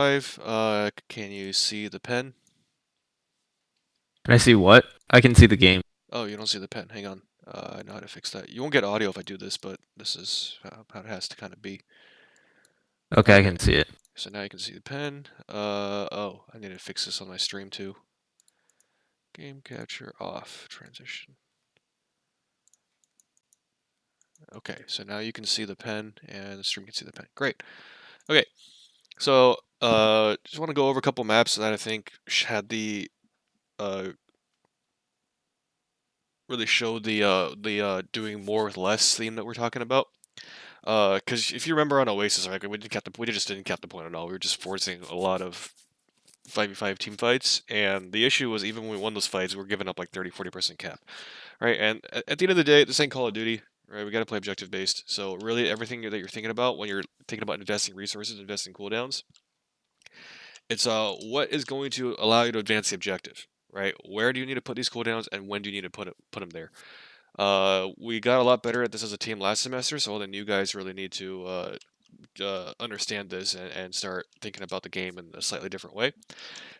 Can you see the pen? Can I see what? I can see the game. Oh, you don't see the pen. Hang on. I know how to fix that. You won't get audio if I do this, but this is how it has to kind of be. Okay, I Okay, can see it. so now you can see the pen. Oh, I need to fix this on my stream too. Game capture off. Transition. Okay, so now you can see the pen and the stream can see the pen. Great. Okay, so just want to go over a couple maps that I think had the uh, really showed the doing more with less theme that we're talking about. Because if you remember on Oasis, right, we just didn't cap the point at all. We were just forcing a lot of 5v5 team fights, and the issue was even when we won those fights, we were giving up like 30-40% cap, right? And at the end of the day, this ain't Call of Duty, right? We got to play objective based. So really, everything that you're thinking about when you're thinking about investing resources, investing cooldowns, it's what is going to allow you to advance the objective, right? Where do you need to put these cooldowns, and when do you need to put them there? We got a lot better at this as a team last semester, so all the new guys really need to understand this and start thinking about the game in a slightly different way.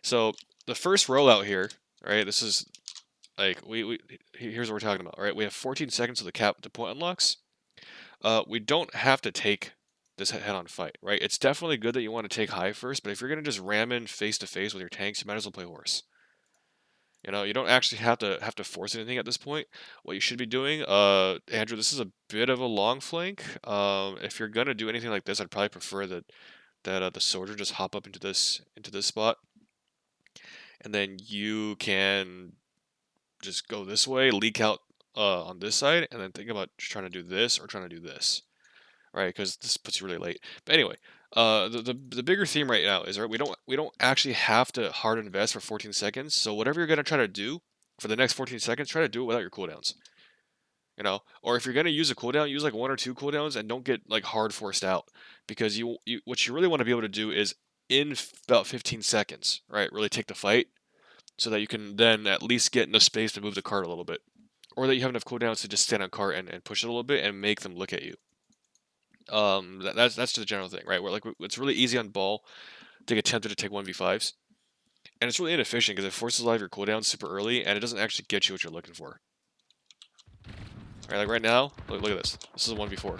So the first rollout here, right? This is like we here's what we're talking about, right? We have 14 seconds to the cap to point unlocks. We don't have to take this head-on fight, right? It's definitely good that you want to take high first, but if you're gonna just ram in face to face with your tanks, you might as well play horse. You know, you don't actually have to force anything at this point. What you should be doing, Andrew, this is a bit of a long flank. If you're gonna do anything like this, I'd probably prefer that the soldier just hop up into this spot, and then you can just go this way, leak out on this side, and then think about just trying to do this or trying to do this, right? Because this puts you really late. But anyway, the bigger theme right now is right. We don't actually have to hard invest for 14 seconds. So whatever you're gonna try to do for the next 14 seconds, try to do it without your cooldowns. You know, or if you're gonna use a cooldown, use like one or two cooldowns and don't get like hard forced out because you what you really want to be able to do is in about 15 seconds, right? Really take the fight so that you can then at least get enough space to move the cart a little bit, or that you have enough cooldowns to just stand on cart and push it a little bit and make them look at you. That's the general thing, right? Where like it's really easy on ball to get tempted to take 1v5s, and it's really inefficient because it forces a lot of your cooldowns super early, and it doesn't actually get you what you're looking for. Right, like right now, look at this. This is a 1v4,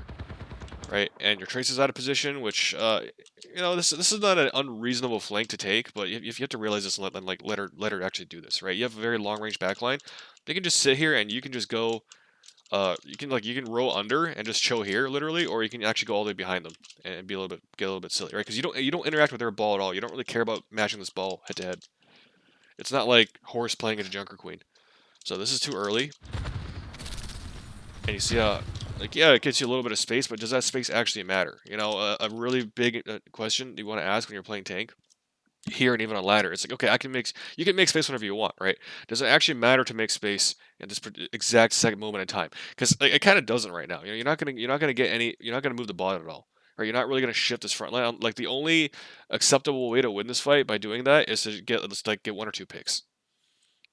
right? And your trace is out of position, which this is not an unreasonable flank to take, but if you have to realize this and let her actually do this, right? You have a very long range backline. They can just sit here and you can just go. You can roll under and just chill here, literally, or you can actually go all the way behind them and get a little bit silly, right? Because you don't interact with their ball at all. You don't really care about matching this ball head to head. It's not like horse playing into Junker Queen. So this is too early, and you see like yeah, it gets you a little bit of space, but does that space actually matter? You know, a really big question you want to ask when you're playing tank here and even on ladder. It's like, okay, you can make space whenever you want, right? Does it actually matter to make space in this exact second moment in time? Because like, it kind of doesn't right now. You know, you're not gonna move the ball at all. Right, you're not really going to shift this front line. Like the only acceptable way to win this fight by doing that is to get one or two picks.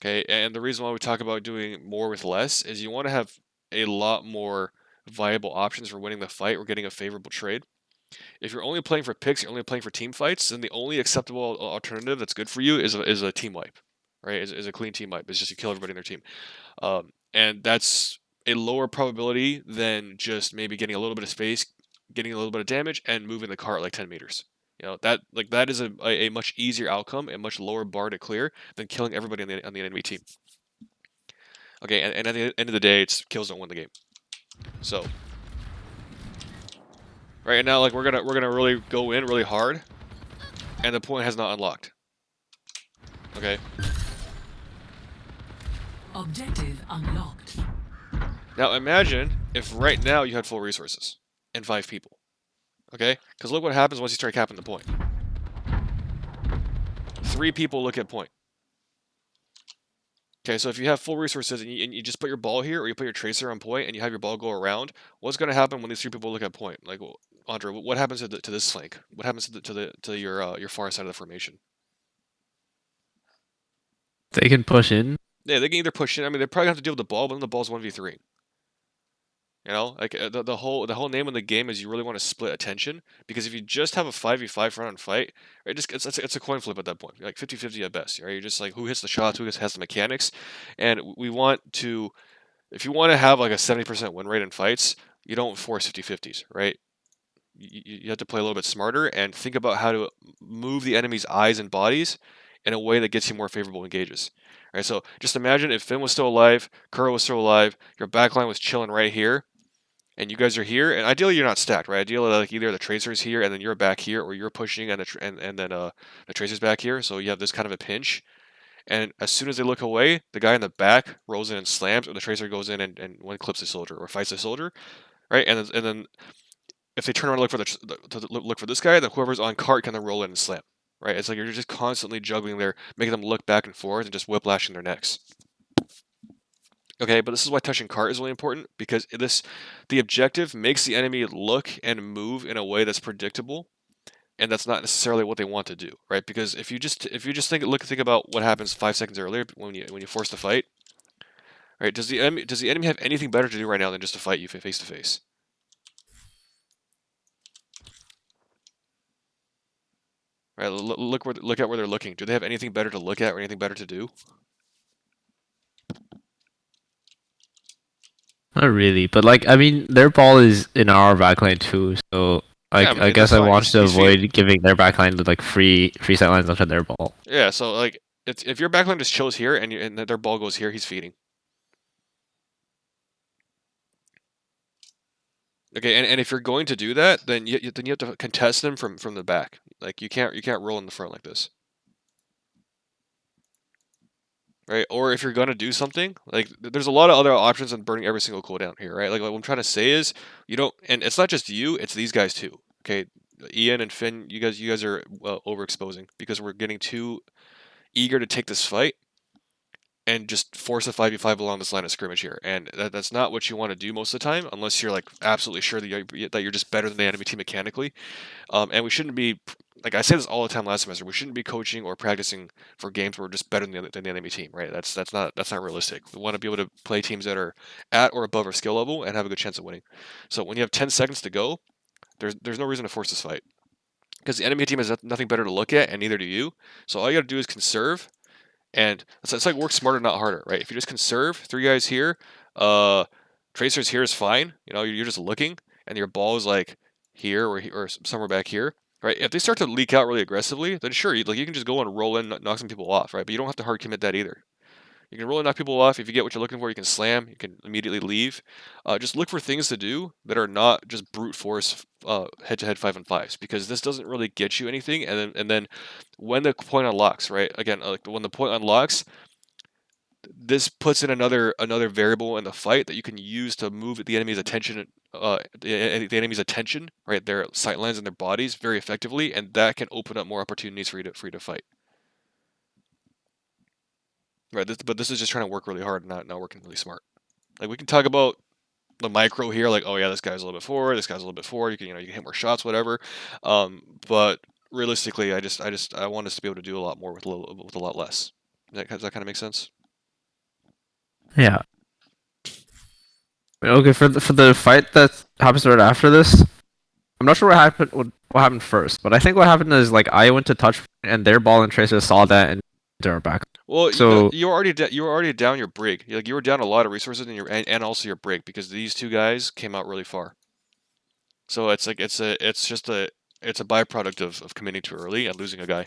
Okay, and the reason why we talk about doing more with less is you want to have a lot more viable options for winning the fight or getting a favorable trade. If you're only playing for picks, you're only playing for team fights, then the only acceptable alternative that's good for you is a team wipe, right? Is a clean team wipe. It's just you kill everybody in their team, and that's a lower probability than just maybe getting a little bit of space, getting a little bit of damage, and moving the cart like 10 meters. You know that is a much easier outcome, a much lower bar to clear than killing everybody on the enemy team. Okay, and at the end of the day, it's kills don't win the game. So right now, like we're gonna really go in really hard, and the point has not unlocked. Okay. Objective unlocked. Now imagine if right now you had full resources and 5 people. Okay? Because look what happens once you start capping the point. 3 people look at point. Okay, so if you have full resources and you just put your ball here or you put your tracer on point and you have your ball go around, what's going to happen when these 3 people look at point? Like, Andre, what happens to this flank? What happens to your far side of the formation? They can push in. Yeah, they can either push in. I mean, they probably have to deal with the ball, but then the ball's 1v3. You know, like the whole name of the game is you really want to split attention, because if you just have a 5v5 front on fight, right, just it's a coin flip at that point. You're like 50-50 at best, right? You're just like who hits the shots, who has the mechanics, and we want to, if you want to have like a 70% win rate in fights, you don't force 50-50s, right? You have to play a little bit smarter and think about how to move the enemy's eyes and bodies in a way that gets you more favorable engages. Right, so just imagine if Finn was still alive, Kuro was still alive, your backline was chilling right here, and you guys are here, and ideally you're not stacked, right? Ideally, like either the tracer's here and then you're back here, or you're pushing and then the tracer's back here, so you have this kind of a pinch. And as soon as they look away, the guy in the back rolls in and slams, or the tracer goes in and one clips the soldier or fights the soldier, right? And then if they turn around and look for look for this guy, then whoever's on cart can then roll in and slam, right? It's like you're just constantly juggling there, making them look back and forth and just whiplashing their necks. Okay, but this is why touching cart is really important, because the objective makes the enemy look and move in a way that's predictable, and that's not necessarily what they want to do, right? Because if you just think about what happens 5 seconds earlier when you force the fight, right? Does the enemy have anything better to do right now than just to fight you face to face? Right? Look at where they're looking. Do they have anything better to look at or anything better to do? Not really, but like I mean, their ball is in our backline too, so Yeah, I guess that's I fine. want to He's feeding. avoid giving their backline like free sight lines onto their ball. Yeah, so like if your backline just chills here and their ball goes here, he's feeding. Okay, and if you're going to do that, then you have to contest them from the back. Like you can't roll in the front like this, right? Or if you're gonna do something, like there's a lot of other options than burning every single cooldown here, right? Like what I'm trying to say is you don't, and it's not just you, it's these guys too. Okay, Ian and Finn, you guys are overexposing because we're getting too eager to take this fight and just force a 5v5 along this line of scrimmage here. And that's not what you want to do most of the time, unless you're like absolutely sure that you're just better than the enemy team mechanically. And we shouldn't be, like I said this all the time last semester, we shouldn't be coaching or practicing for games where we're just better than the enemy team, right? That's not realistic. We want to be able to play teams that are at or above our skill level and have a good chance of winning. So when you have 10 seconds to go, there's no reason to force this fight, because the enemy team has nothing better to look at, and neither do you. So all you got to do is conserve, and it's like work smarter, not harder, right? If you just conserve, 3 guys here, uh, tracers here is fine. You know, you're just looking, and your ball is like here or somewhere back here, right? If they start to leak out really aggressively, then sure, you can just go and roll in, knock some people off, right? But you don't have to hard commit that either. You can roll and knock people off. If you get what you're looking for, you can slam. You can immediately leave. Just look for things to do that are not just brute force head-to-head 5-on-5s, because this doesn't really get you anything. And then when the point unlocks, right? Again, like when the point unlocks, this puts in another variable in the fight that you can use to move the enemy's attention, the enemy's attention, right? Their sight lines and their bodies very effectively, and that can open up more opportunities for you to fight. Right, but this is just trying to work really hard, not working really smart. Like we can talk about the micro here, like, oh yeah, this guy's a little bit forward, this guy's a little bit forward. You can hit more shots, whatever. But realistically, I want us to be able to do a lot more with a lot less. Does that kind of make sense? Yeah. Okay, for the fight that happens right after this, I'm not sure what happened first, but I think what happened is like I went to touch and their ball and Tracer saw that and they're back. Well, So you were already down your brig. Like you were down a lot of resources in and also your brig, because these 2 guys came out really far. So it's like it's a byproduct of committing too early and losing a guy.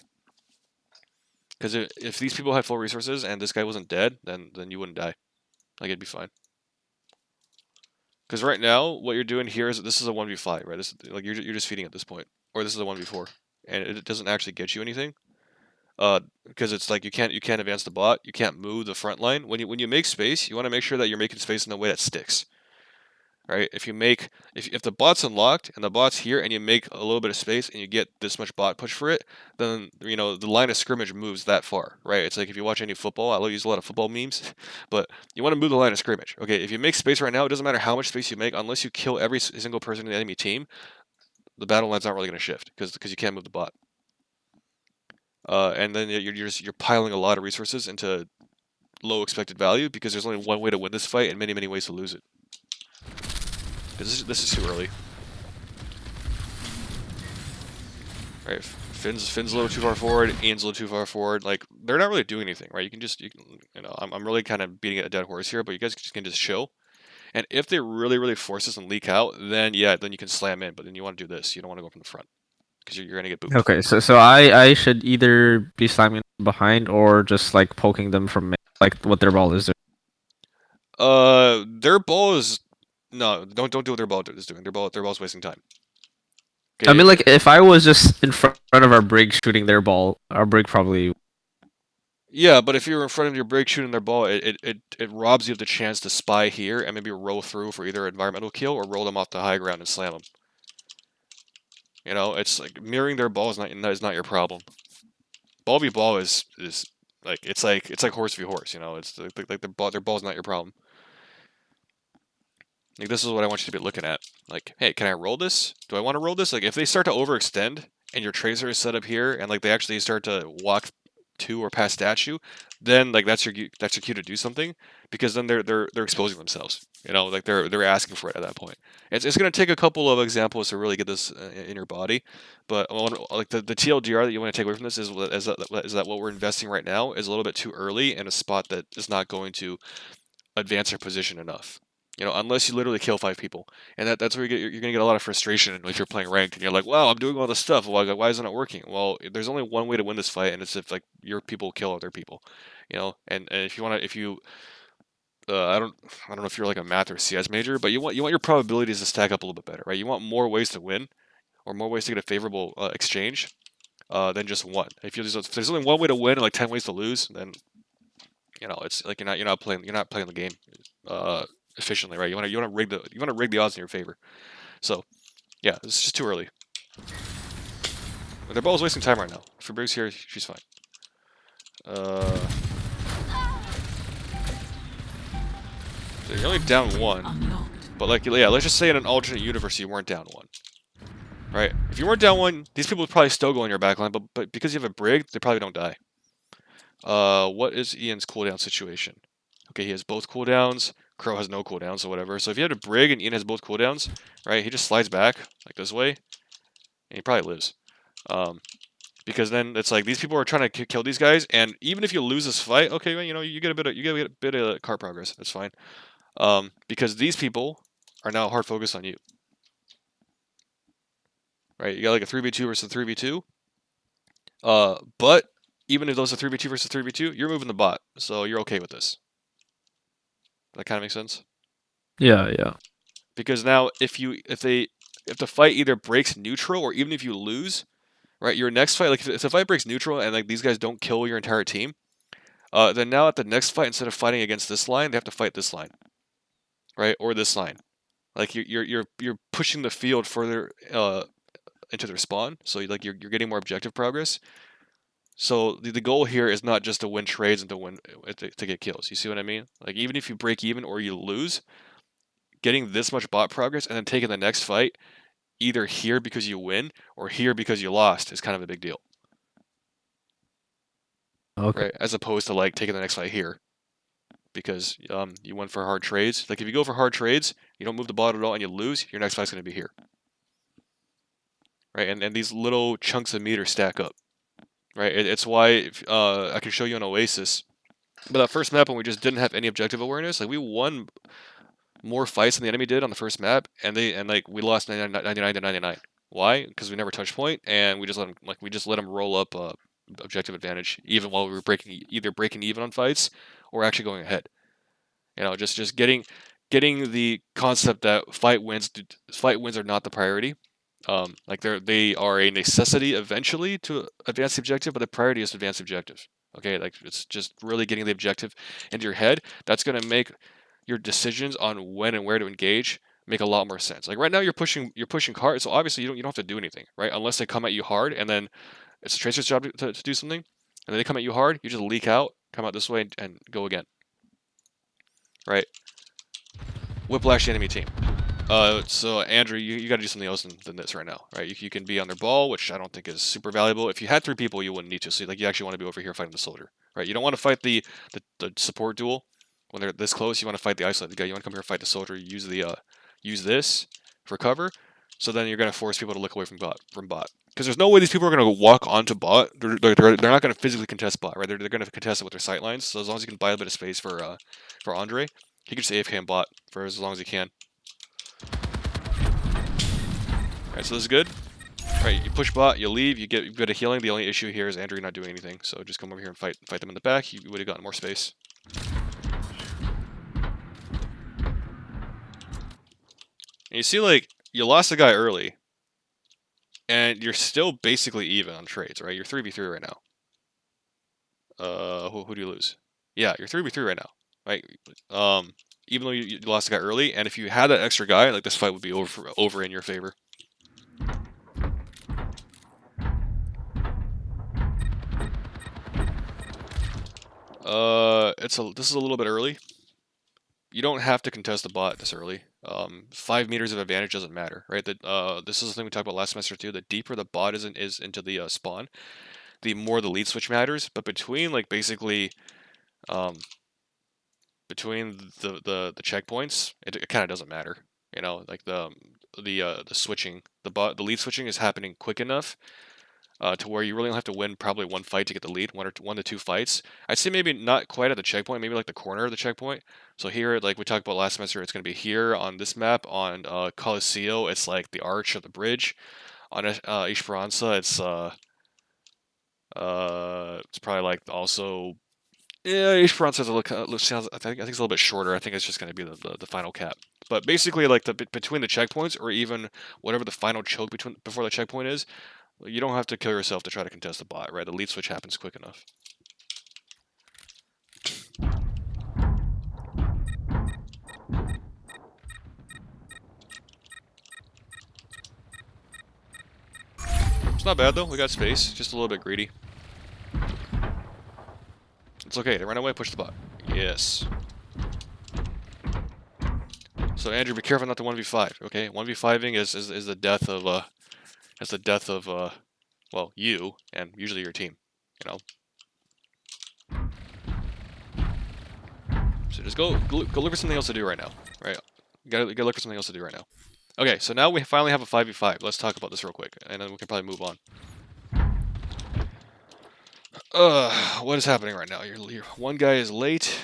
Because if these people had full resources and this guy wasn't dead, then you wouldn't die. Like it'd be fine. Because right now, what you're doing here is this is a 1v5, right? This like you're just feeding at this point, or this is a 1v4, and it doesn't actually get you anything. Because it's like you can't advance the bot, you can't move the front line. When you make space, you want to make sure that you're making space in a way that sticks. Right? If the bot's unlocked and the bot's here and you make a little bit of space and you get this much bot push for it, then the line of scrimmage moves that far, right? It's like if you watch any football, I use a lot of football memes, but you want to move the line of scrimmage. Okay, if you make space right now, it doesn't matter how much space you make, unless you kill every single person in the enemy team, the battle line's not really going to shift because you can't move the bot. And then you're piling a lot of resources into low expected value, because there's only one way to win this fight and many ways to lose it. Because this is too early. Right, Finn's a little too far forward. Ian's a little too far forward. Like they're not really doing anything, right? I'm really kind of beating a dead horse here, but you guys can just chill. And if they really force this and leak out, then yeah, then you can slam in. But then you want to do this. You don't want to go from the front because you're gonna get booped. Okay, so I should either be slamming behind or just like poking them from mid, like what their ball is doing. Their ball is no. Don't do what their ball is doing. Their ball's wasting time. I Okay. mean, like if I was just in front of our brig shooting their ball, our brig probably. Yeah, but if you're in front of your break shooting their ball, it robs you of the chance to spy here and maybe roll through for either environmental kill or roll them off the high ground and slam them. You know, it's like mirroring their ball is not your problem. Ball v ball is it's like horse v horse. You know, it's like their ball's not your problem. Like this is what I want you to be looking at. Like, hey, can I roll this? Do I want to roll this? Like, if they start to overextend and your tracer is set up here, and like they actually start to walk to or past statue, then like that's your cue to do something, because then they're exposing themselves. You know, like they're asking for it at that point. It's going to take a couple of examples to really get this in your body, but like the TLDR that you want to take away from this is that what we're investing right now is a little bit too early in a spot that is not going to advance your position enough. You know, unless you literally kill 5 people, and that's where you're going to get a lot of frustration if you're playing ranked and you're like, "Wow, I'm doing all this stuff. Why isn't it working?" Well, there's only one way to win this fight, and it's if like your people kill other people. You know, and if you want to, if you I don't know if you're like a math or CS major, but you want your probabilities to stack up a little bit better, right? You want more ways to win, or more ways to get a favorable exchange, than just one. If there's only one way to win and like 10 ways to lose, then you know it's like you're not playing the game efficiently, right? You want to rig the odds in your favor. So yeah, it's just too early. Their ball is wasting time right now. If Fabrique's here, she's fine. So you're only down 1, Unlocked. but like yeah, let's just say in an alternate universe you weren't down 1. Right? If you weren't down 1, these people would probably still go in your backline, but because you have a brig, they probably don't die. What is Ian's cooldown situation? Okay, he has both cooldowns. Crow has no cooldowns, or whatever. So if you had a brig and Ian has both cooldowns, right, he just slides back like this way, and he probably lives. Because then it's like these people are trying to kill these guys, and even if you lose this fight, okay, well, you know, you get a bit of card progress. That's fine. Because these people are now hard focused on you. Right? You got like a 3v2 versus 3v2. But even if those are 3v2 versus 3v2, you're moving the bot, so you're okay with this. That kind of makes sense. Yeah. Because now if the fight either breaks neutral or even if you lose, right, your next fight, like if the fight breaks neutral and like these guys don't kill your entire team, then now at the next fight, instead of fighting against this line, they have to fight this line, right, or this line. Like you're pushing the field further into their spawn, so like you're getting more objective progress. So the goal here is not just to win trades and to get kills. You see what I mean? Like even if you break even or you lose, getting this much bot progress and then taking the next fight either here because you win or here because you lost is kind of a big deal. Okay. Right? As opposed to like taking the next fight here because you went for hard trades. Like if you go for hard trades, you don't move the bot at all and you lose, your next fight's going to be here. Right? And these little chunks of meter stack up. Right? It's why I can show you an Oasis. But that first map when we just didn't have any objective awareness, like we won more fights than the enemy did on the first map, and like we lost 99 to 99. Why? Because we never touched point, and we just let them roll up objective advantage, even while we were either breaking even on fights or actually going ahead. You know, just getting the concept that fight wins are not the priority. Like they are a necessity eventually to advance the objective, but the priority is to advance the objective. Okay, like it's just really getting the objective into your head. That's going to make your decisions on when and where to engage make a lot more sense. Like right now you're pushing cards, so obviously you don't have to do anything, right? Unless they come at you hard, and then it's the tracer's job to do something, and then they come at you hard, you just leak out, come out this way, and go again. Right? Whiplash the enemy team. So Andrew, you got to do something else than this right now, right? You can be on their ball, which I don't think is super valuable. If you had 3 people, you wouldn't need to. So like you actually want to be over here fighting the soldier, right? You don't want to fight the support duel when they're this close. You want to fight the isolated guy. You want to come here and fight the soldier. Use use this for cover. So then you're gonna force people to look away from bot. Because there's no way these people are going to walk onto bot. They're not going to physically contest bot, right? They're going to contest it with their sight lines. So as long as you can buy a bit of space for Andre, he can just AFK on bot for as long as he can. Alright, so this is good. Alright, you push bot, you leave, you get a bit of healing. The only issue here is Andre not doing anything. So just come over here and fight them in the back. You would have gotten more space. And you see, like, you lost a guy early. And you're still basically even on trades, right? You're 3v3 right now. Who do you lose? Yeah, you're 3v3 right now, right? Even though you lost a guy early, and if you had that extra guy, like this fight would be over in your favor. This is a little bit early. You don't have to contest the bot this early. 5 meters of advantage doesn't matter, right? This is the thing we talked about last semester too. The deeper the bot is into the spawn, the more the lead switch matters. But between like basically, between the checkpoints, it kind of doesn't matter. You know, like the switching, the lead switching is happening quick enough to where you really only have to win probably one fight to get the lead, one to two fights. I'd say maybe not quite at the checkpoint, maybe like the corner of the checkpoint. So here, like we talked about last semester, it's going to be here on this map on Coliseo. It's like the arch of the bridge. On Esperanza, it's probably like also. Yeah, Esperanza sounds. I think it's a little bit shorter. I think it's just going to be the final cap. But basically, like between the checkpoints, or even whatever the final choke before the checkpoint is, you don't have to kill yourself to try to contest the bot, right? The lead switch happens quick enough. It's not bad though. We got space. Just a little bit greedy. It's okay. They ran away. Push the bot. Yes. So Andrew, be careful not to 1v5. Okay, 1v5ing is the death of well, you and usually your team. You know. So just go look for something else to do right now. Right. You gotta look for something else to do right now. Okay, so now we finally have a 5v5. Let's talk about this real quick, and then we can probably move on. What is happening right now? One guy is late.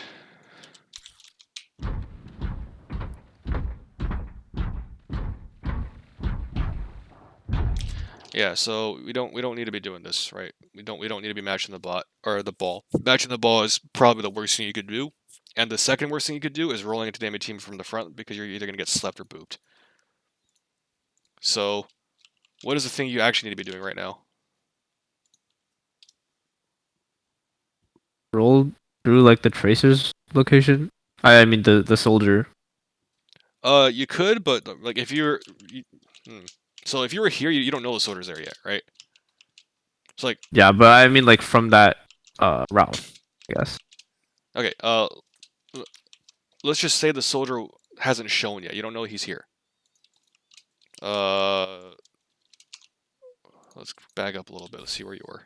Yeah, so we don't need to be doing this, right? We don't need to be matching the bot or the ball. Matching the ball is probably the worst thing you could do. And the second worst thing you could do is rolling into the enemy team from the front because you're either gonna get slept or booped. So, what is the thing you actually need to be doing right now? Roll through like the tracer's location. I mean the soldier. You could, but like if so if you were here, you don't know the soldier's there yet, right? It's like Yeah, but I mean like from that route, I guess. okay, let's just say the soldier hasn't shown yet. You don't know he's here. Let's back up a little bit. Let's see where you were.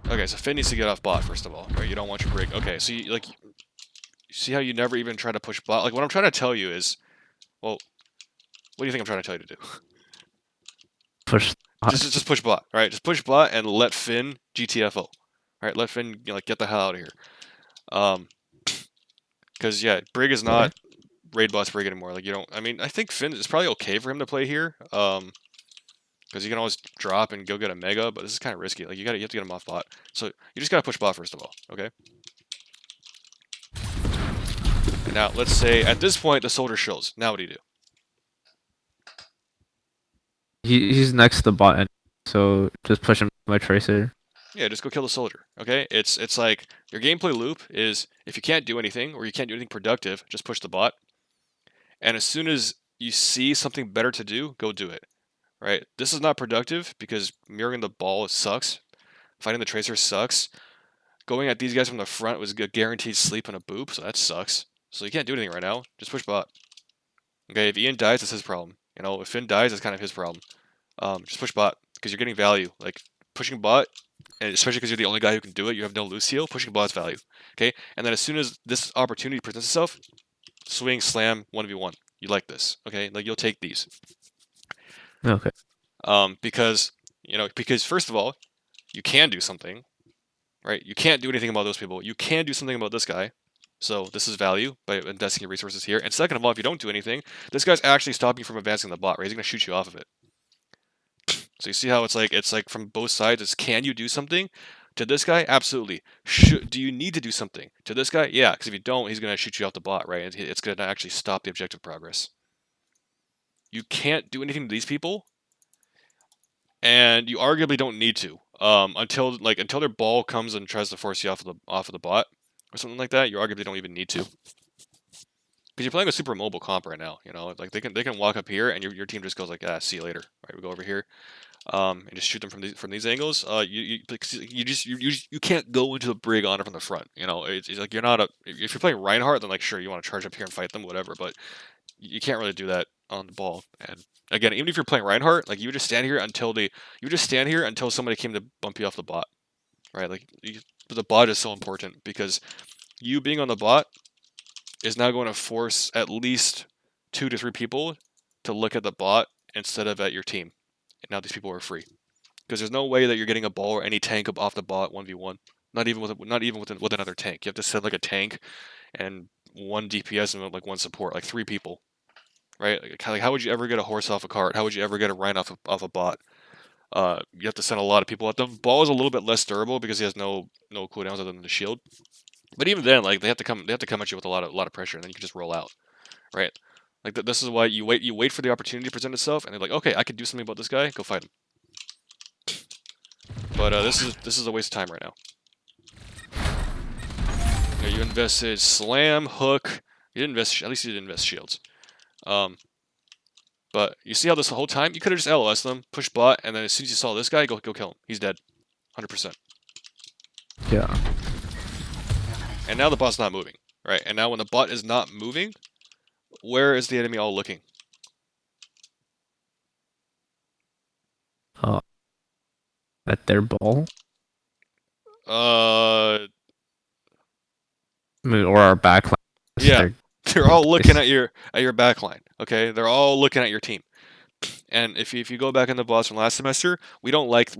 Okay, so Finn needs to get off bot first of all, right? You don't want your break. Okay, so you see how you never even try to push bot? Like what I'm trying to tell you is, well, what do you think I'm trying to tell you to do? Push. Just push bot, right? Just push bot and let Finn GTFO. Right, let Finn like get the hell out of here. Because yeah, Brig is not raid boss Brig anymore. Like you don't. I mean, I think Finn is probably okay for him to play here. Because you can always drop and go get a mega, but this is kind of risky. Like you have to get him off bot. So you just gotta push bot first of all. Okay. And now let's say at this point the soldier shows. Now what do you do? He's next to the bot, so just push him with my tracer. Yeah, just go kill the soldier. Okay, it's like your gameplay loop is if you can't do anything or you can't do anything productive, just push the bot. And as soon as you see something better to do, go do it. Right? This is not productive because mirroring the ball sucks. Fighting the tracer sucks. Going at these guys from the front was a guaranteed sleep and a boop, so that sucks. So you can't do anything right now. Just push bot. Okay, if Ian dies, that's his problem. You know, if Finn dies, that's kind of his problem. Just push bot because you're getting value. Like pushing bot, and especially because you're the only guy who can do it, you have no Lucio, pushing bot's value. Okay, and then as soon as this opportunity presents itself, swing, slam, 1v1. You like this, okay? Like you'll take these. Okay. Because because first of all, you can do something, right? You can't do anything about those people. You can do something about this guy. So this is value by investing your resources here. And second of all, if you don't do anything, this guy's actually stopping you from advancing the bot, right? He's gonna shoot you off of it. So you see how it's like from both sides. It's can you do something? To this guy, absolutely. Do you need to do something? To this guy, yeah, because if you don't, he's gonna shoot you off the bot, right? And it's gonna actually stop the objective progress. You can't do anything to these people, and you arguably don't need to until their ball comes and tries to force you off of the bot or something like that. You arguably don't even need to, because you're playing a super mobile comp right now. You know, like they can walk up here and your team just goes like, see you later. Right, we go over here and just shoot them from these angles. You can't go into the brig on it from the front. You know, it's like you're not a if you're playing Reinhardt, then like sure you want to charge up here and fight them, whatever. But you can't really do that on the ball. And again, even if you're playing Reinhardt, like you would just stand here until somebody came to bump you off the bot, right? The bot is so important because you being on the bot is now going to force at least 2 to 3 people to look at the bot instead of at your team. And now these people are free because there's no way that you're getting a ball or any tank up off the bot 1v1. Not even with another tank. You have to send like a tank and 1 DPS and like 1 support, like 3 people. Right? Like how would you ever get a horse off a cart? How would you ever get a Rhine off a bot? You have to send a lot of people at them. Ball is a little bit less durable because he has no cooldowns other than the shield. But even then, like they have to come at you with a lot of pressure, and then you can just roll out, right? Like this is why you wait for the opportunity to present itself, and they're like, okay, I can do something about this guy. Go fight him. But this is a waste of time right now. You invested slam, hook. You didn't invest. At least you didn't invest shields. But you see how this whole time you could have just LOS them, push bot, and then as soon as you saw this guy, go kill him. He's dead, 100%. Yeah. And now the bot's not moving, right? And now when the bot is not moving, where is the enemy all looking? At their ball. Uh, I mean, or our backline. yeah, they're all looking It's- at your backline. Okay, they're all looking at your team. And if you go back in the bots from last semester, we don't like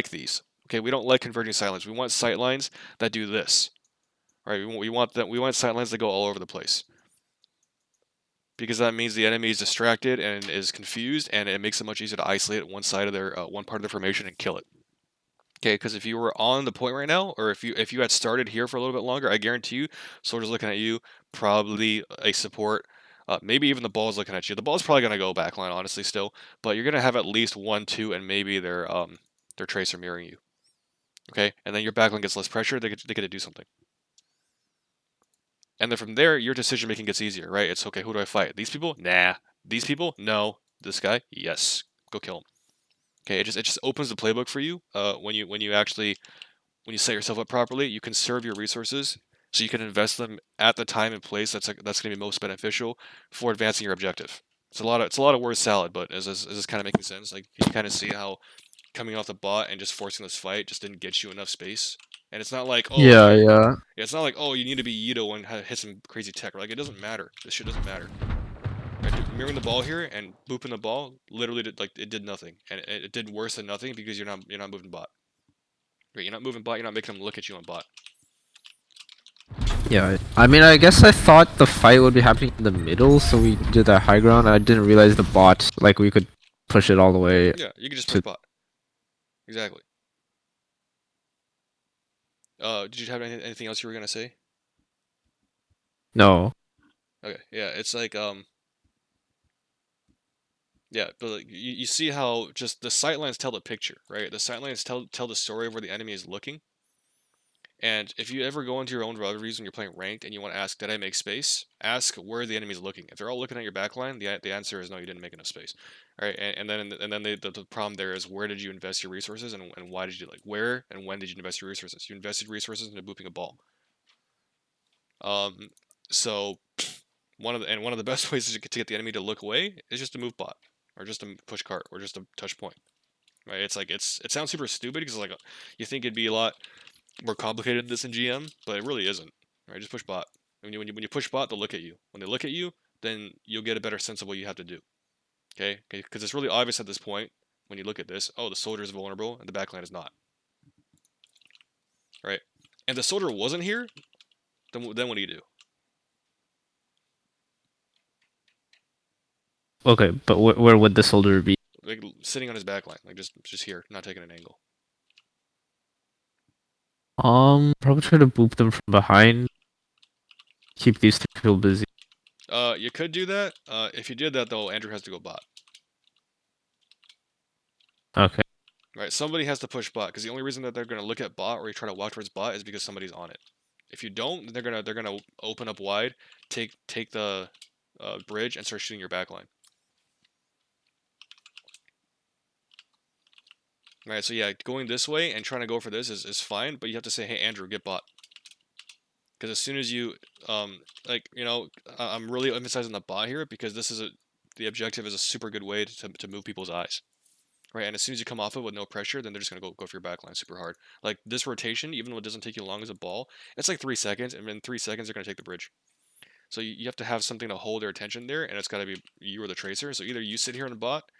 these. Okay, we don't like converging sightlines. We want sightlines that do this, right? We want sightlines that go all over the place, because that means the enemy is distracted and is confused, and it makes it much easier to isolate one side of their one part of their formation and kill it. Okay, because if you were on the point right now, or if you had started here for a little bit longer, I guarantee you, soldier's looking at you, probably a support, maybe even the ball's looking at you. The ball's probably gonna go backline, honestly, still, but you're gonna have at least 1, 2, and maybe their tracer mirroring you. Okay, and then your backline gets less pressure. They get to do something, and then from there, your decision making gets easier, right? It's okay. Who do I fight? These people? Nah. These people? No. This guy? Yes. Go kill him. Okay, it just opens the playbook for you. When you actually set yourself up properly, you conserve your resources so you can invest them at the time and place that's going to be most beneficial for advancing your objective. It's a lot of word salad, but is this kind of making sense? Like you kind of see how coming off the bot and just forcing this fight just didn't get you enough space. And it's not like Yeah, yeah. it's not like you need to be Yido and hit some crazy tech. Like it doesn't matter. This shit doesn't matter. Right, mirroring the ball here and booping the ball literally it did nothing, and it did worse than nothing because you're not moving bot. Right, you're not moving bot. You're not making them look at you on bot. Yeah. I mean, I guess I thought the fight would be happening in the middle, so we did that high ground. I didn't realize the bot, like, we could push it all the way. Yeah, you can just push bot. Exactly. Did you have anything else you were gonna say? No. Okay, yeah, it's like yeah, but like, you see how just the sightlines tell the picture, right? The sightlines tell the story of where the enemy is looking. And if you ever go into your own rivalries when you're playing ranked and you want to ask, did I make space? Ask where the enemy's looking. If they're all looking at your backline, the answer is no, you didn't make enough space. All right, and then the problem there is where did you invest your resources and why did you where and when did you invest your resources? You invested resources into booping a ball. So one of the best ways to get the enemy to look away is just to move bot, or just to push cart, or just to touch point. right? It's like it sounds super stupid because like you think it'd be a lot more complicated than this in GM, but it really isn't. Right? Just push bot. When you push bot, they'll look at you. When they look at you, then you'll get a better sense of what you have to do. Okay? Because it's really obvious at this point when you look at this. Oh, the soldier is vulnerable and the backline is not. Right? And the soldier wasn't here. Then what do you do? Okay, but where would the soldier be? Like sitting on his backline, like just here, not taking an angle. Probably try to boop them from behind. Keep these two people busy. You could do that. If you did that though, Andrew has to go bot. Okay. Right? Somebody has to push bot because the only reason that they're gonna look at bot or you try to walk towards bot is because somebody's on it. If you don't, they're gonna open up wide, take the bridge and start shooting your backline. Right? So yeah, going this way and trying to go for this is fine, but you have to say, hey Andrew, get bot. Because as soon as you like I'm really emphasizing the bot here because the objective is a super good way to move people's eyes. Right, and as soon as you come off it with no pressure, then they're just gonna go for your backline super hard. Like this rotation, even though it doesn't take you long as a ball, it's like 3 seconds, and in 3 seconds they're gonna take the bridge. So you have to have something to hold their attention there, and it's gotta be you or the tracer. So either you sit here on the bot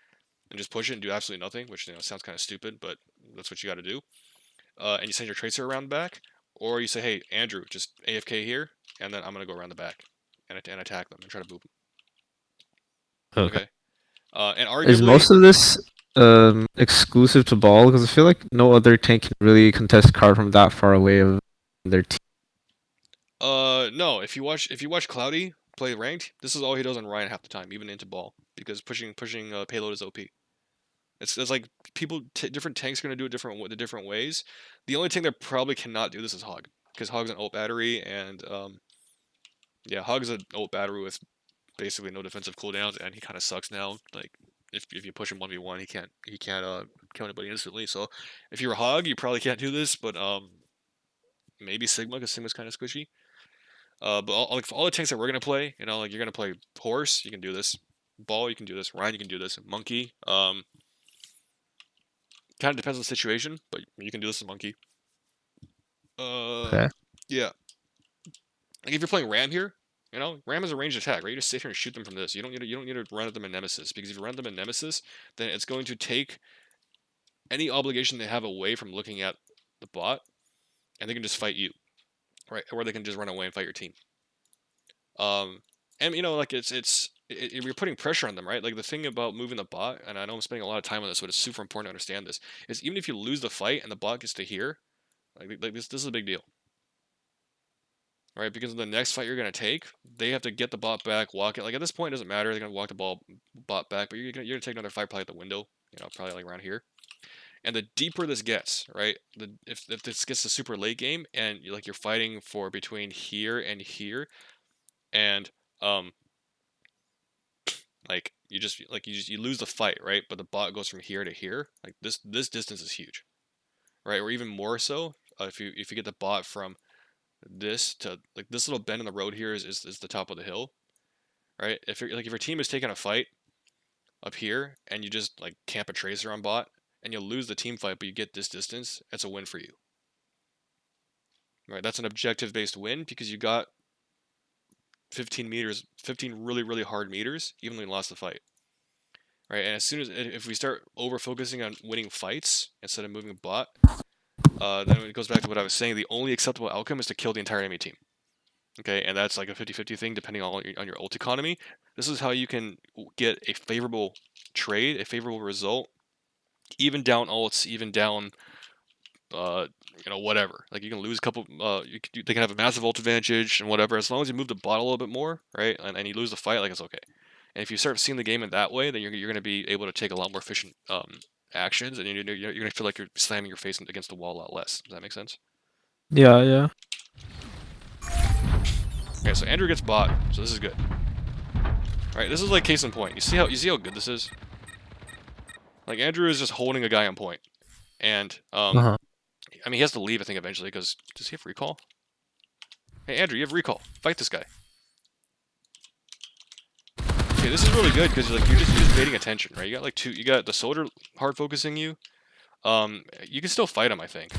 and just push it and do absolutely nothing, which sounds kind of stupid, but that's what you got to do. And you send your tracer around back, or you say, hey Andrew, just AFK here, and then I'm gonna go around the back and attack them and try to boop them. Okay. Okay. And Is arguably, most of this exclusive to ball? Because I feel like no other tank can really contest card from that far away of their team. no. If you watch Cloudy play ranked, this is all he does on Ryan half the time, even into ball, because pushing payload is OP. It's like different tanks are gonna do it different ways. The only tank that probably cannot do this is Hog, because Hog's an ult battery, and yeah, Hog's an ult battery with basically no defensive cooldowns, and he kind of sucks now. Like if you push him 1v1, he can't kill anybody instantly. So if you're a Hog, you probably can't do this, but maybe Sigma, because Sigma's kind of squishy. But like for all the tanks that we're gonna play, like you're gonna play Horse, you can do this. Ball, you can do this. Ryan, you can do this. Monkey, kind of depends on the situation, but you can do this as Monkey. Okay. Yeah. Like if you're playing Ram here, Ram is a ranged attack, right? You just sit here and shoot them from this. You don't need to run at them in Nemesis, because if you run at them in Nemesis, then it's going to take any obligation they have away from looking at the bot, and they can just fight you, right? Or they can just run away and fight your team. And like you're putting pressure on them, right? Like the thing about moving the bot, and I know I'm spending a lot of time on this, but it's super important to understand this, is even if you lose the fight and the bot gets to here, like this is a big deal. Right, because in the next fight you're gonna take, they have to get the bot back, walk it. Like at this point, it doesn't matter. They're gonna walk the bot back, but you're gonna take another fight probably at the window. Probably like around here. And the deeper this gets, right? If this gets to super late game and you're fighting for between here and here, and like you lose the fight, right? But the bot goes from here to here. Like this distance is huge, right? Or even more so if you get the bot from this to like this little bend in the road here is the top of the hill, right? If your team is taking a fight up here and you just like camp a tracer on bot and you'll lose the team fight, but you get this distance, it's a win for you. Right? That's an objective based win because you got 15 meters, 15 really really hard meters, even though you lost the fight. Right? And as soon as if we start over focusing on winning fights instead of moving bot, then it goes back to what I was saying. The only acceptable outcome is to kill the entire enemy team. Okay, and that's like a 50-50 thing depending on your ult economy. This is how you can get a favorable trade, a favorable result, even down ults, even down, whatever. Like you can lose a couple, they can have a massive ult advantage and whatever. As long as you move the bot a little bit more, right, and you lose the fight, like it's okay. And if you start seeing the game in that way, then you're going to be able to take a lot more efficient actions, and you're going to feel like you're slamming your face against the wall a lot less. Does that make sense? Yeah, yeah. Okay, so Andrew gets bot, so this is good. Right, this is like case in point. You see how good this is? Like Andrew is just holding a guy on point, and I mean he has to leave I think eventually because does he have recall? Hey Andrew, you have recall. Fight this guy. Okay, this is really good because you're just paying attention, right? You got the soldier hard focusing you, you can still fight him, I think.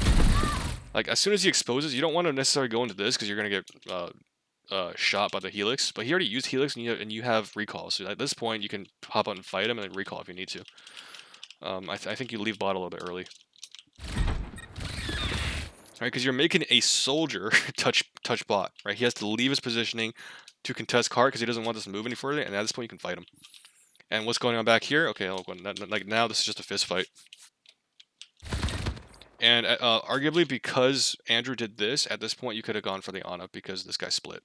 Like, as soon as he exposes, you don't want to necessarily go into this because you're going to get shot by the Helix. But he already used Helix, and you have recall. So at this point, you can hop out and fight him and then recall if you need to. I think you leave bot a little bit early. Right, because you're making a soldier touch bot, right? He has to leave his positioning to contest cart because he doesn't want this to move any further, and at this point you can fight him. And what's going on back here? Okay, like now this is just a fist fight. And arguably because Andrew did this, at this point you could have gone for the Ana because this guy split.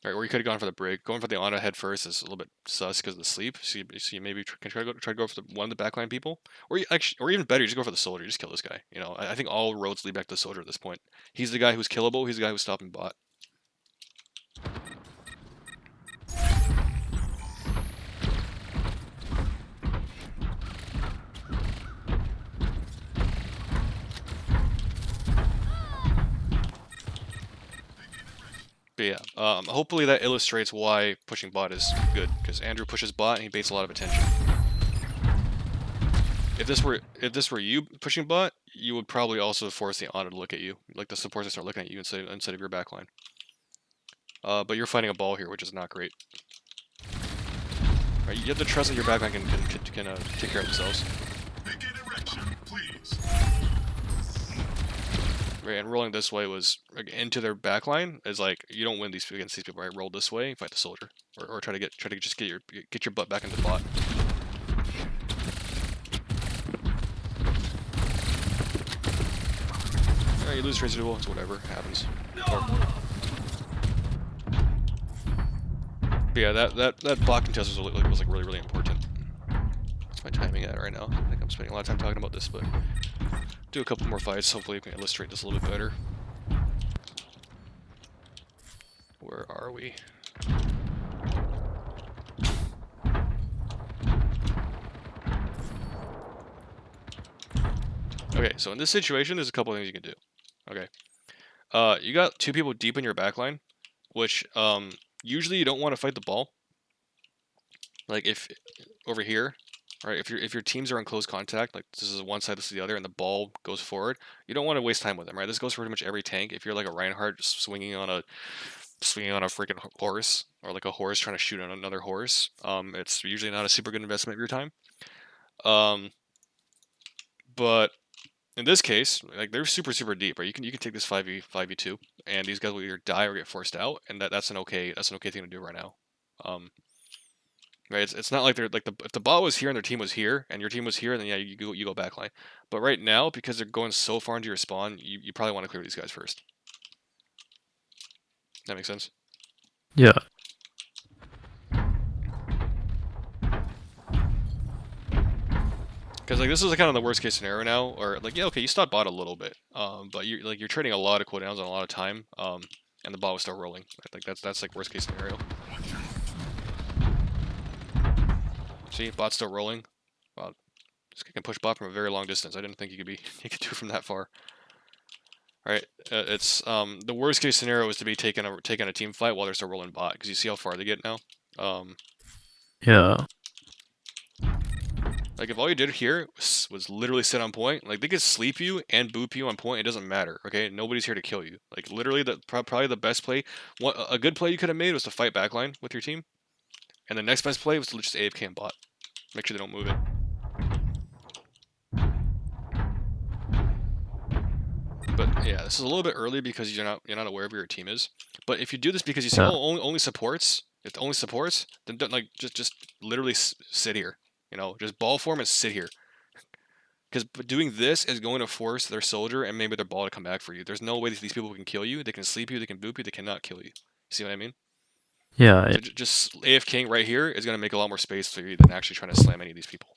Right, or you could have gone for the Brig. Going for the Ana head first is a little bit sus because of the sleep. So you maybe can try to go for one of the backline people, or or even better, you just go for the soldier. You just kill this guy. You know, I think all roads lead back to the soldier at this point. He's the guy who's killable. He's the guy who's stopping bot. But yeah, hopefully that illustrates why pushing bot is good, because Andrew pushes bot and he baits a lot of attention. If this were you pushing bot, you would probably also force the Ana to look at you, like the supports to start looking at you instead of your backline. But you're fighting a ball here, which is not great. Right, you have to trust that your backline can take care of themselves. Right, and rolling this way was like, into their backline is like you don't win these against these people, right? Roll this way, fight the soldier, or try to just get your butt back into bot. Right, you lose tracer duel, it's whatever happens. But yeah, that block contest was like really important. What's my timing at right now? I think I'm spending a lot of time talking about this, but do a couple more fights. Hopefully, we can illustrate this a little bit better. Where are we? Okay, so in this situation, there's a couple things you can do. Okay, you got two people deep in your backline, which usually you don't want to fight the ball. Like if over here, right? If your teams are in close contact, like this is one side, this is the other, and the ball goes forward, you don't want to waste time with them, right? This goes for pretty much every tank. If you're like a Reinhardt just swinging on a freaking horse, or like a horse trying to shoot on another horse, it's usually not a super good investment of your time. But in this case, like they're super deep, right? You can take this 5v2, and these guys will either die or get forced out, and that's an okay thing to do right now. Right, it's not like they're like if the bot was here and their team was here and your team was here, then yeah, you go backline. But right now, because they're going so far into your spawn, you probably want to clear these guys first. That makes sense? Yeah. Because like this is kind of the worst case scenario now, or like yeah, okay, you stop bot a little bit, but you're trading a lot of cooldowns and a lot of time, and the bot was still rolling. I think that's like worst case scenario. See, bot's still rolling. Wow, this guy can push bot from a very long distance. I didn't think he could do it from that far. All right, it's the worst case scenario is to be taking a team fight while they're still rolling bot, because you see how far they get now. Yeah. Like if all you did here was literally sit on point, like they could sleep you and boop you on point. It doesn't matter. Okay, nobody's here to kill you. Like literally, probably the best play, a good play you could have made was to fight backline with your team, and the next best play was to just AFK and bot. Make sure they don't move it. But yeah, this is a little bit early because you're not aware of where your team is. But if you do this because you see only supports, if only supports, then don't, like just literally sit here. You know, just ball form and sit here. Because doing this is going to force their soldier and maybe their ball to come back for you. There's no way that these people can kill you. They can sleep you. They can boop you. They cannot kill you. See what I mean? Yeah. So just AFKing right here is going to make a lot more space for you than actually trying to slam any of these people.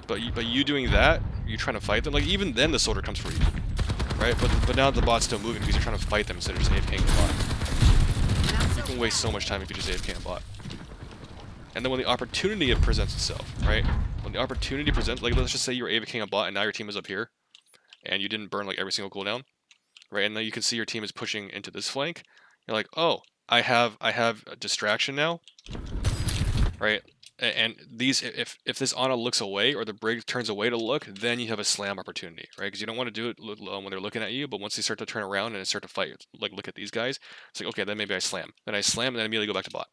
But you doing that, you trying to fight them, like even then the soldier comes for you, right? But now the bot's still moving because you're trying to fight them instead of just AFKing the bot. You can waste so much time if you just AFK a bot. And then when the opportunity presents itself, right? When the opportunity presents, like let's just say you're AFKing a bot and now your team is up here, and you didn't burn like every single cooldown, right? And now you can see your team is pushing into this flank. You're like, oh, I have a distraction now, right? And these, if this Ana looks away or the Brig turns away to look, then you have a slam opportunity, right? Because you don't want to do it when they're looking at you, but once they start to turn around and start to fight, like look at these guys, it's like, okay, then maybe I slam. Then I slam, and then immediately go back to bot.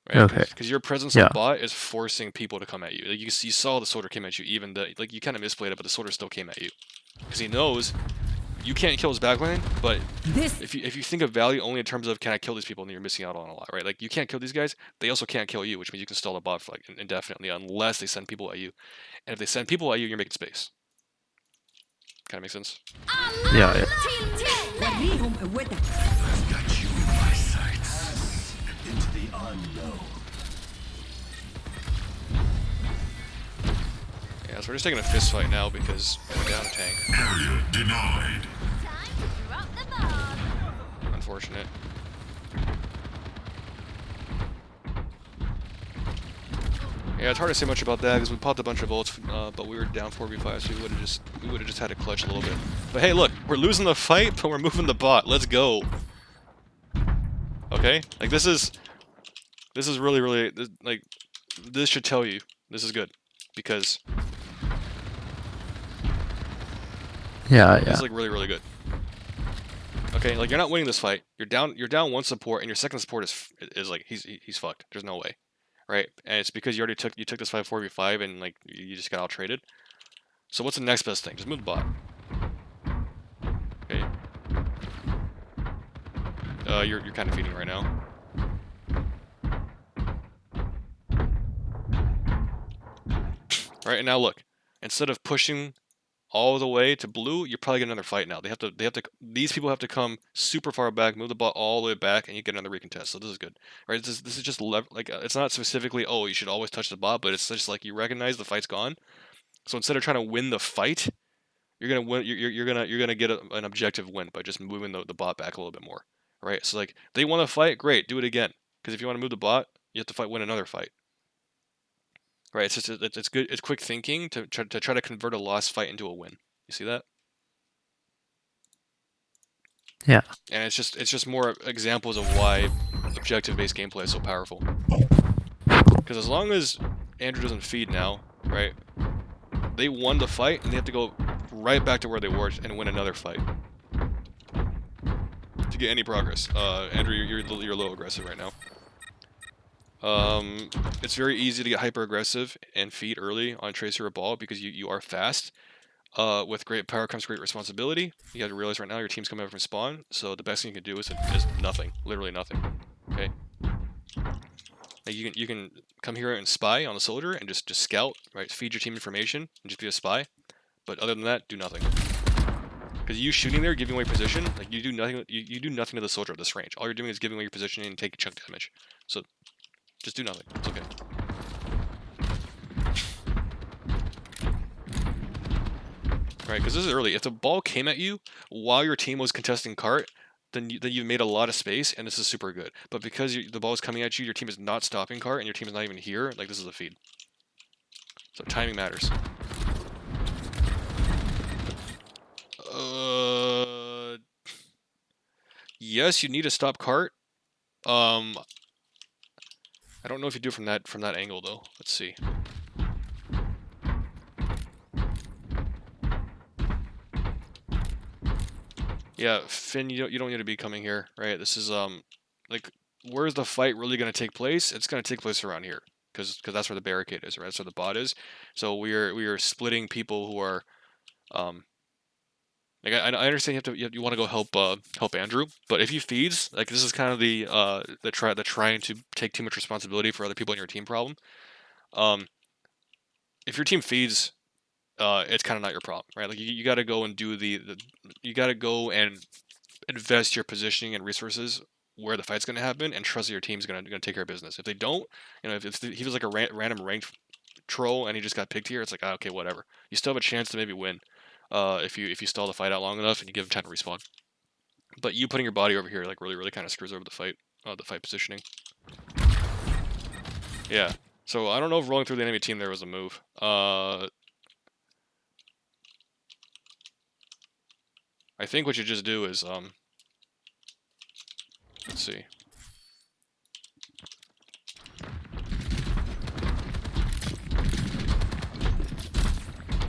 Right? Okay. Because your presence Yeah. on bot is forcing people to come at you. Like you saw the soldier came at you, even the like you kind of misplayed it, but the soldier still came at you because he knows you can't kill his backline. But if you think of value only in terms of can I kill these people, then you're missing out on a lot, right? Like you can't kill these guys, they also can't kill you, which means you can stall the bot for like indefinitely unless they send people at you. And if they send people at you, you're making space. Kind of makes sense. Yeah. Yeah. I've got you in my sights. Into the unknown. Yeah, so we're just taking a fist fight now because we're down a tank. Area denied. Time to drop the bomb. Unfortunate. Yeah, it's hard to say much about that because we popped a bunch of ults, but we were down 4v5, so we would have just had to clutch a little bit. But hey, look, we're losing the fight, but we're moving the bot. Let's go. Okay, like this is really like this should tell you this is good because Yeah. this Yeah. is like really good. Okay, like you're not winning this fight. You're down one support, and your second support is like he's fucked. There's no way. Right, and it's because you already took this 4v5 and like you just got out traded. So what's the next best thing? Just move the bot. Okay. You're kind of feeding right now. Right, and now look, instead of pushing all the way to blue, you're probably getting another fight now. These people have to come super far back, move the bot all the way back, and you get another recontest. So this is good, right? This is just it's not specifically, oh, you should always touch the bot, but it's just like you recognize the fight's gone. So instead of trying to win the fight, you're gonna win. You're gonna get an objective win by just moving the bot back a little bit more, right? So like they want to fight, great, do it again. Because if you want to move the bot, you have to win another fight. Right, it's just it's good. It's quick thinking to try to convert a lost fight into a win. You see that? Yeah. And it's just more examples of why objective-based gameplay is so powerful. Because as long as Andrew doesn't feed now, right? They won the fight, and they have to go right back to where they were and win another fight to get any progress. Andrew, you're a little aggressive right now. It's very easy to get hyper-aggressive and feed early on Tracer or Ball because you are fast. With great power comes great responsibility. You have to realize right now your team's coming over from spawn, so the best thing you can do is nothing, literally nothing. Okay. Like you can come here and spy on the soldier and just scout, right? Feed your team information and just be a spy. But other than that, do nothing. Because you shooting there, giving away position, like you do nothing. You do nothing to the soldier at this range. All you're doing is giving away your position and taking chunk damage. So just do nothing. It's okay. Right, because this is early. If the ball came at you while your team was contesting cart, then you've made a lot of space, and this is super good. But because the ball is coming at you, your team is not stopping cart, and your team is not even here, like this is a feed. So timing matters. Yes, you need to stop cart. I don't know if you do from that angle though. Let's see. Yeah, Finn, you don't need to be coming here, right? This is like where's the fight really going to take place? It's going to take place around here because that's where the barricade is, right? That's where the bot is. So we are splitting people who are like I understand you want to go help Andrew, but if he feeds, like this is kind of the trying to take too much responsibility for other people in your team problem. If your team feeds, it's kind of not your problem, right? Like you got to go and do you got to go and invest your positioning and resources where the fight's going to happen and trust that your team's going to take care of business. If they don't, if he was like a random ranked troll and he just got picked here, it's like, okay, whatever. You still have a chance to maybe win if you stall the fight out long enough and you give him time to respawn. But you putting your body over here like really kind of screws over the fight positioning. Yeah. So I don't know if rolling through the enemy team there was a move. I think what you just do is let's see.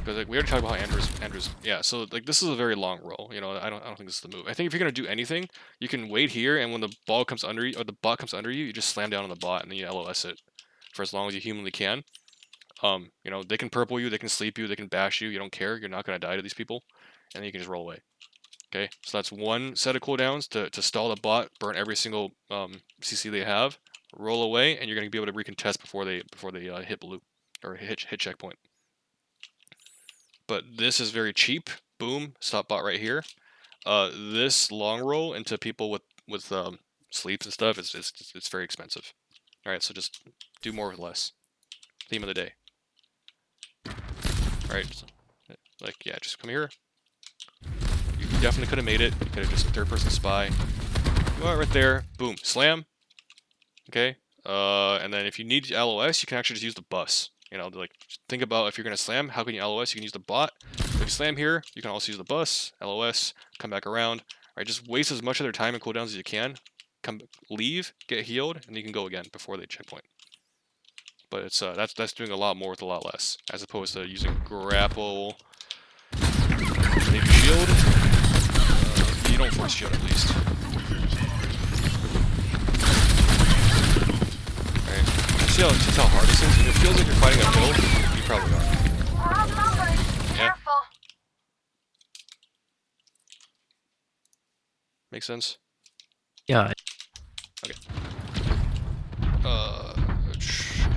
Because like, we already talked about how Andrew's yeah. So like this is a very long roll. You know, I don't think this is the move. I think if you're gonna do anything, you can wait here, and when the ball comes under you or the bot comes under you, you just slam down on the bot and then you LOS it for as long as you humanly can. You know, they can purple you, they can sleep you, they can bash you. You don't care. You're not gonna die to these people, and then you can just roll away. Okay, so that's one set of cooldowns to stall the bot, burn every single CC they have, roll away, and you're gonna be able to recontest before they hit blue or hit checkpoint. But this is very cheap. Boom, stop bot right here. This long roll into people with sleeps and stuff, it's very expensive. All right, so just do more with less. Theme of the day. All right, so, like yeah, just come here. You definitely could have made it. You could have just third-person spy. Go out right there. Boom, slam. Okay. And then if you need LOS, you can actually just use the bus. You know, like think about if you're gonna slam, how can you LOS? You can use the bot. If you slam here, you can also use the bus, LOS, come back around. All right, just waste as much of their time and cooldowns as you can. Leave, get healed, and you can go again before they checkpoint. But it's that's doing a lot more with a lot less, as opposed to using grapple, maybe shield. You don't force shield at least. See how hard this is? If it feels like you're fighting a hill, you probably are. Yeah. Makes sense? Yeah. Okay.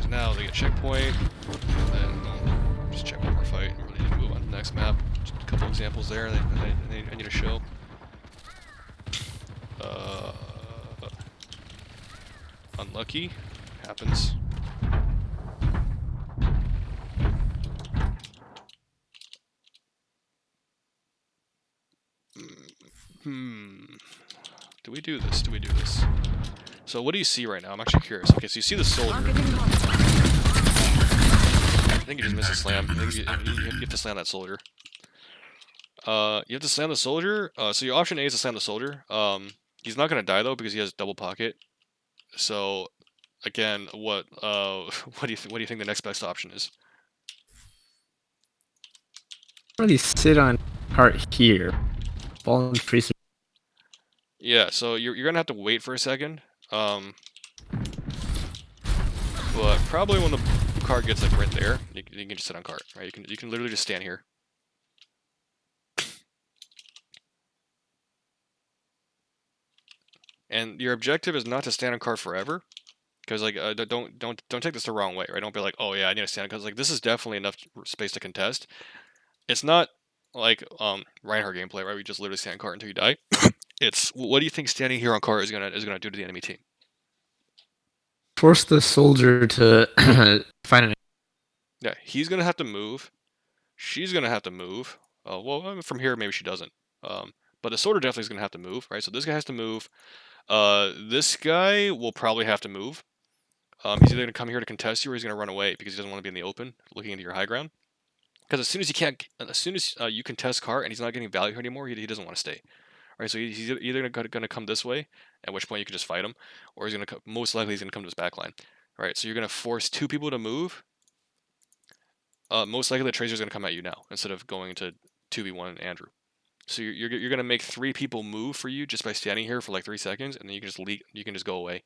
Now they get checkpoint, and then just check one more fight, and really need to move on to the next map. Just a couple examples there that I need to show. Unlucky. Happens. Do we do this? Do we do this? So what do you see right now? I'm actually curious. Okay, so you see the soldier. I think you just missed a slam. I think you have to slam that soldier. You have to slam the soldier. So your option A is to slam the soldier. He's not gonna die though because he has double pocket. So again, what what do you think the next best option is? Really sit on cart here. Ball and freeze. Yeah, so you're gonna have to wait for a second. But probably when the cart gets like right there, you can just sit on cart, right? You can literally just stand here. And your objective is not to stand on cart forever, because like don't take this the wrong way, right? Don't be like, oh yeah, I need to stand, because like this is definitely enough space to contest. It's not like Reinhardt gameplay, right? We just literally stand on cart until you die. It's what do you think standing here on cart is gonna do to the enemy team? Force the soldier to find an. Yeah, he's gonna have to move. She's gonna have to move. Well, from here maybe she doesn't. But the soldier definitely is gonna have to move, right? So this guy has to move. This guy will probably have to move. He's either gonna come here to contest you, or he's gonna run away because he doesn't want to be in the open, looking into your high ground. Because as soon as you contest cart and he's not getting value here anymore, he doesn't want to stay. Right, so he's either gonna come this way, at which point you can just fight him, or he's gonna most likely he's gonna come to his backline. Right, so you're gonna force two people to move. Most likely the Tracer's gonna come at you now instead of going to 2v1 Andrew. So you're gonna make three people move for you just by standing here for like 3 seconds, and then you can just you can just go away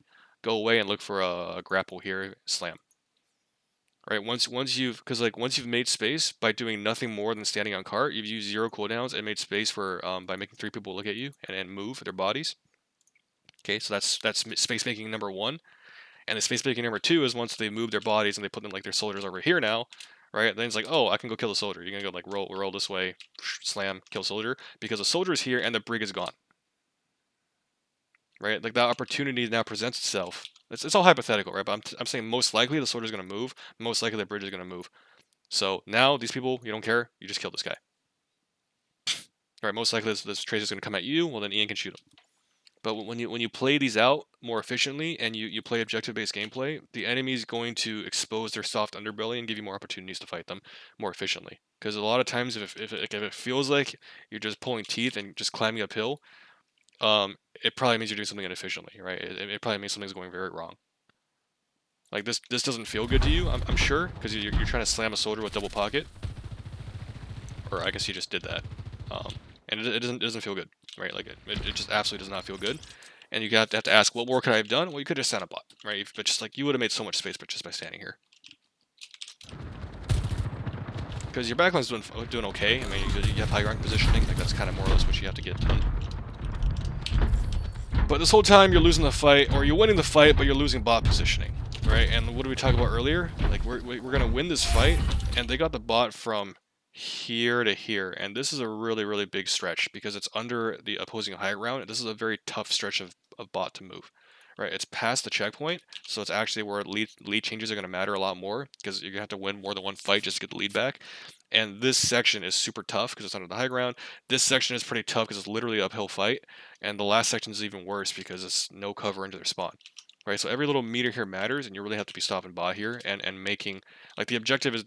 and look for a grapple here, slam. Right, once you've made space by doing nothing more than standing on cart, you've used 0 cooldowns and made space for by making 3 people look at you and move their bodies. Okay, so that's space making number 1, and the space making number 2 is once they move their bodies and they put them like their soldiers over here now, right? Then it's like, oh, I can go kill the soldier. You're gonna go like roll this way, slam, kill soldier, because the soldier is here and the brig is gone. Right, like that opportunity now presents itself. It's all hypothetical, right? But I'm saying most likely the soldier is going to move. Most likely the bridge is going to move. So now these people, you don't care. You just kill this guy. All right, most likely this Tracer is going to come at you. Well, then Ian can shoot him. But when you play these out more efficiently and you play objective-based gameplay, the enemy is going to expose their soft underbelly and give you more opportunities to fight them more efficiently. Because a lot of times, if it feels like you're just pulling teeth and just climbing uphill, it probably means you're doing something inefficiently, right? It probably means something's going very wrong. Like this doesn't feel good to you, I'm sure, because you're trying to slam a soldier with double pocket. or I guess he just did that, and it doesn't feel good, right? Like it just absolutely does not feel good, and you have to ask, what more could I have done? Well, you could have sent a bot, right? But just like you would have made so much space, but just by standing here, because your backline's doing okay. I mean, you have high rank positioning, like that's kind of more or less what you have to get done. But this whole time you're losing the fight, or you're winning the fight, but you're losing bot positioning, right? And what did we talk about earlier? Like we're gonna win this fight, and they got the bot from here to here, and this is a really big stretch because it's under the opposing high ground. This is a very tough stretch of bot to move, right? It's past the checkpoint, so it's actually where lead changes are gonna matter a lot more because you're gonna have to win more than one fight just to get the lead back. And this section is super tough because it's under the high ground. This section is pretty tough because it's literally an uphill fight. And the last section is even worse because it's no cover into their spawn. Right, so every little meter here matters, and you really have to be stopping bot here and making, like, the objective is,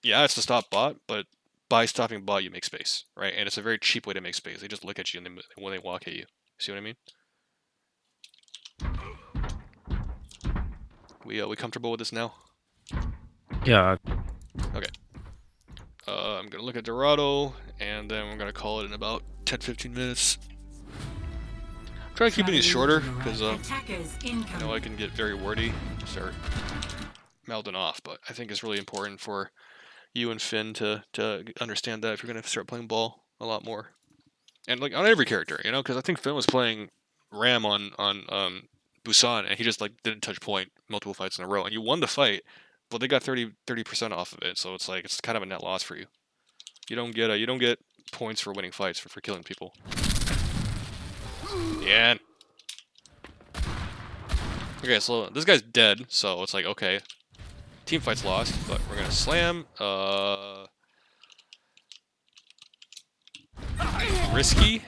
yeah, it's to stop bot, but by stopping bot, you make space, right? And it's a very cheap way to make space. They just look at you and when they walk at you. See what I mean? We comfortable with this now? Yeah. Okay. I'm gonna look at Dorado, and then we're gonna call it in about 10-15 minutes. Try keeping these shorter, because Attackers I know I incoming. can get very wordy, start mouthing off, but I think it's really important for you and Finn to understand that if you're gonna start playing ball a lot more, and like on every character, you know, because I think Finn was playing Ram on Busan, and he just like didn't touch point multiple fights in a row, and you won the fight, but they got 30% off of it, so it's like it's kind of a net loss for you. You don't get points for winning fights for killing people. Yeah. Okay, so this guy's dead, so it's like, okay, team fight's lost, but we're gonna slam, risky.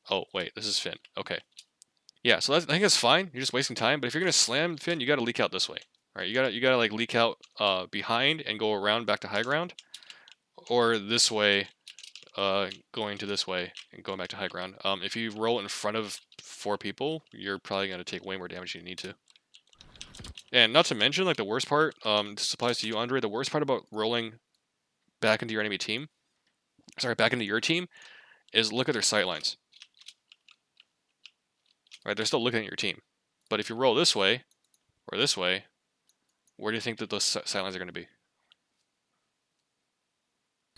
Oh, wait, this is Finn. Okay. Yeah, so I think that's fine. You're just wasting time, but if you're gonna slam Finn, you gotta leak out this way. Right? You gotta like leak out behind and go around back to high ground. Or this way, going to this way and going back to high ground. If you roll in front of 4 people, you're probably gonna take way more damage than you need to. And not to mention, like, the worst part, this applies to you, Andre, the worst part about rolling back into your enemy team, sorry, back into your team, is look at their sightlines. Right, they're still looking at your team. But if you roll this way, or this way, where do you think that those sightlines are going to be?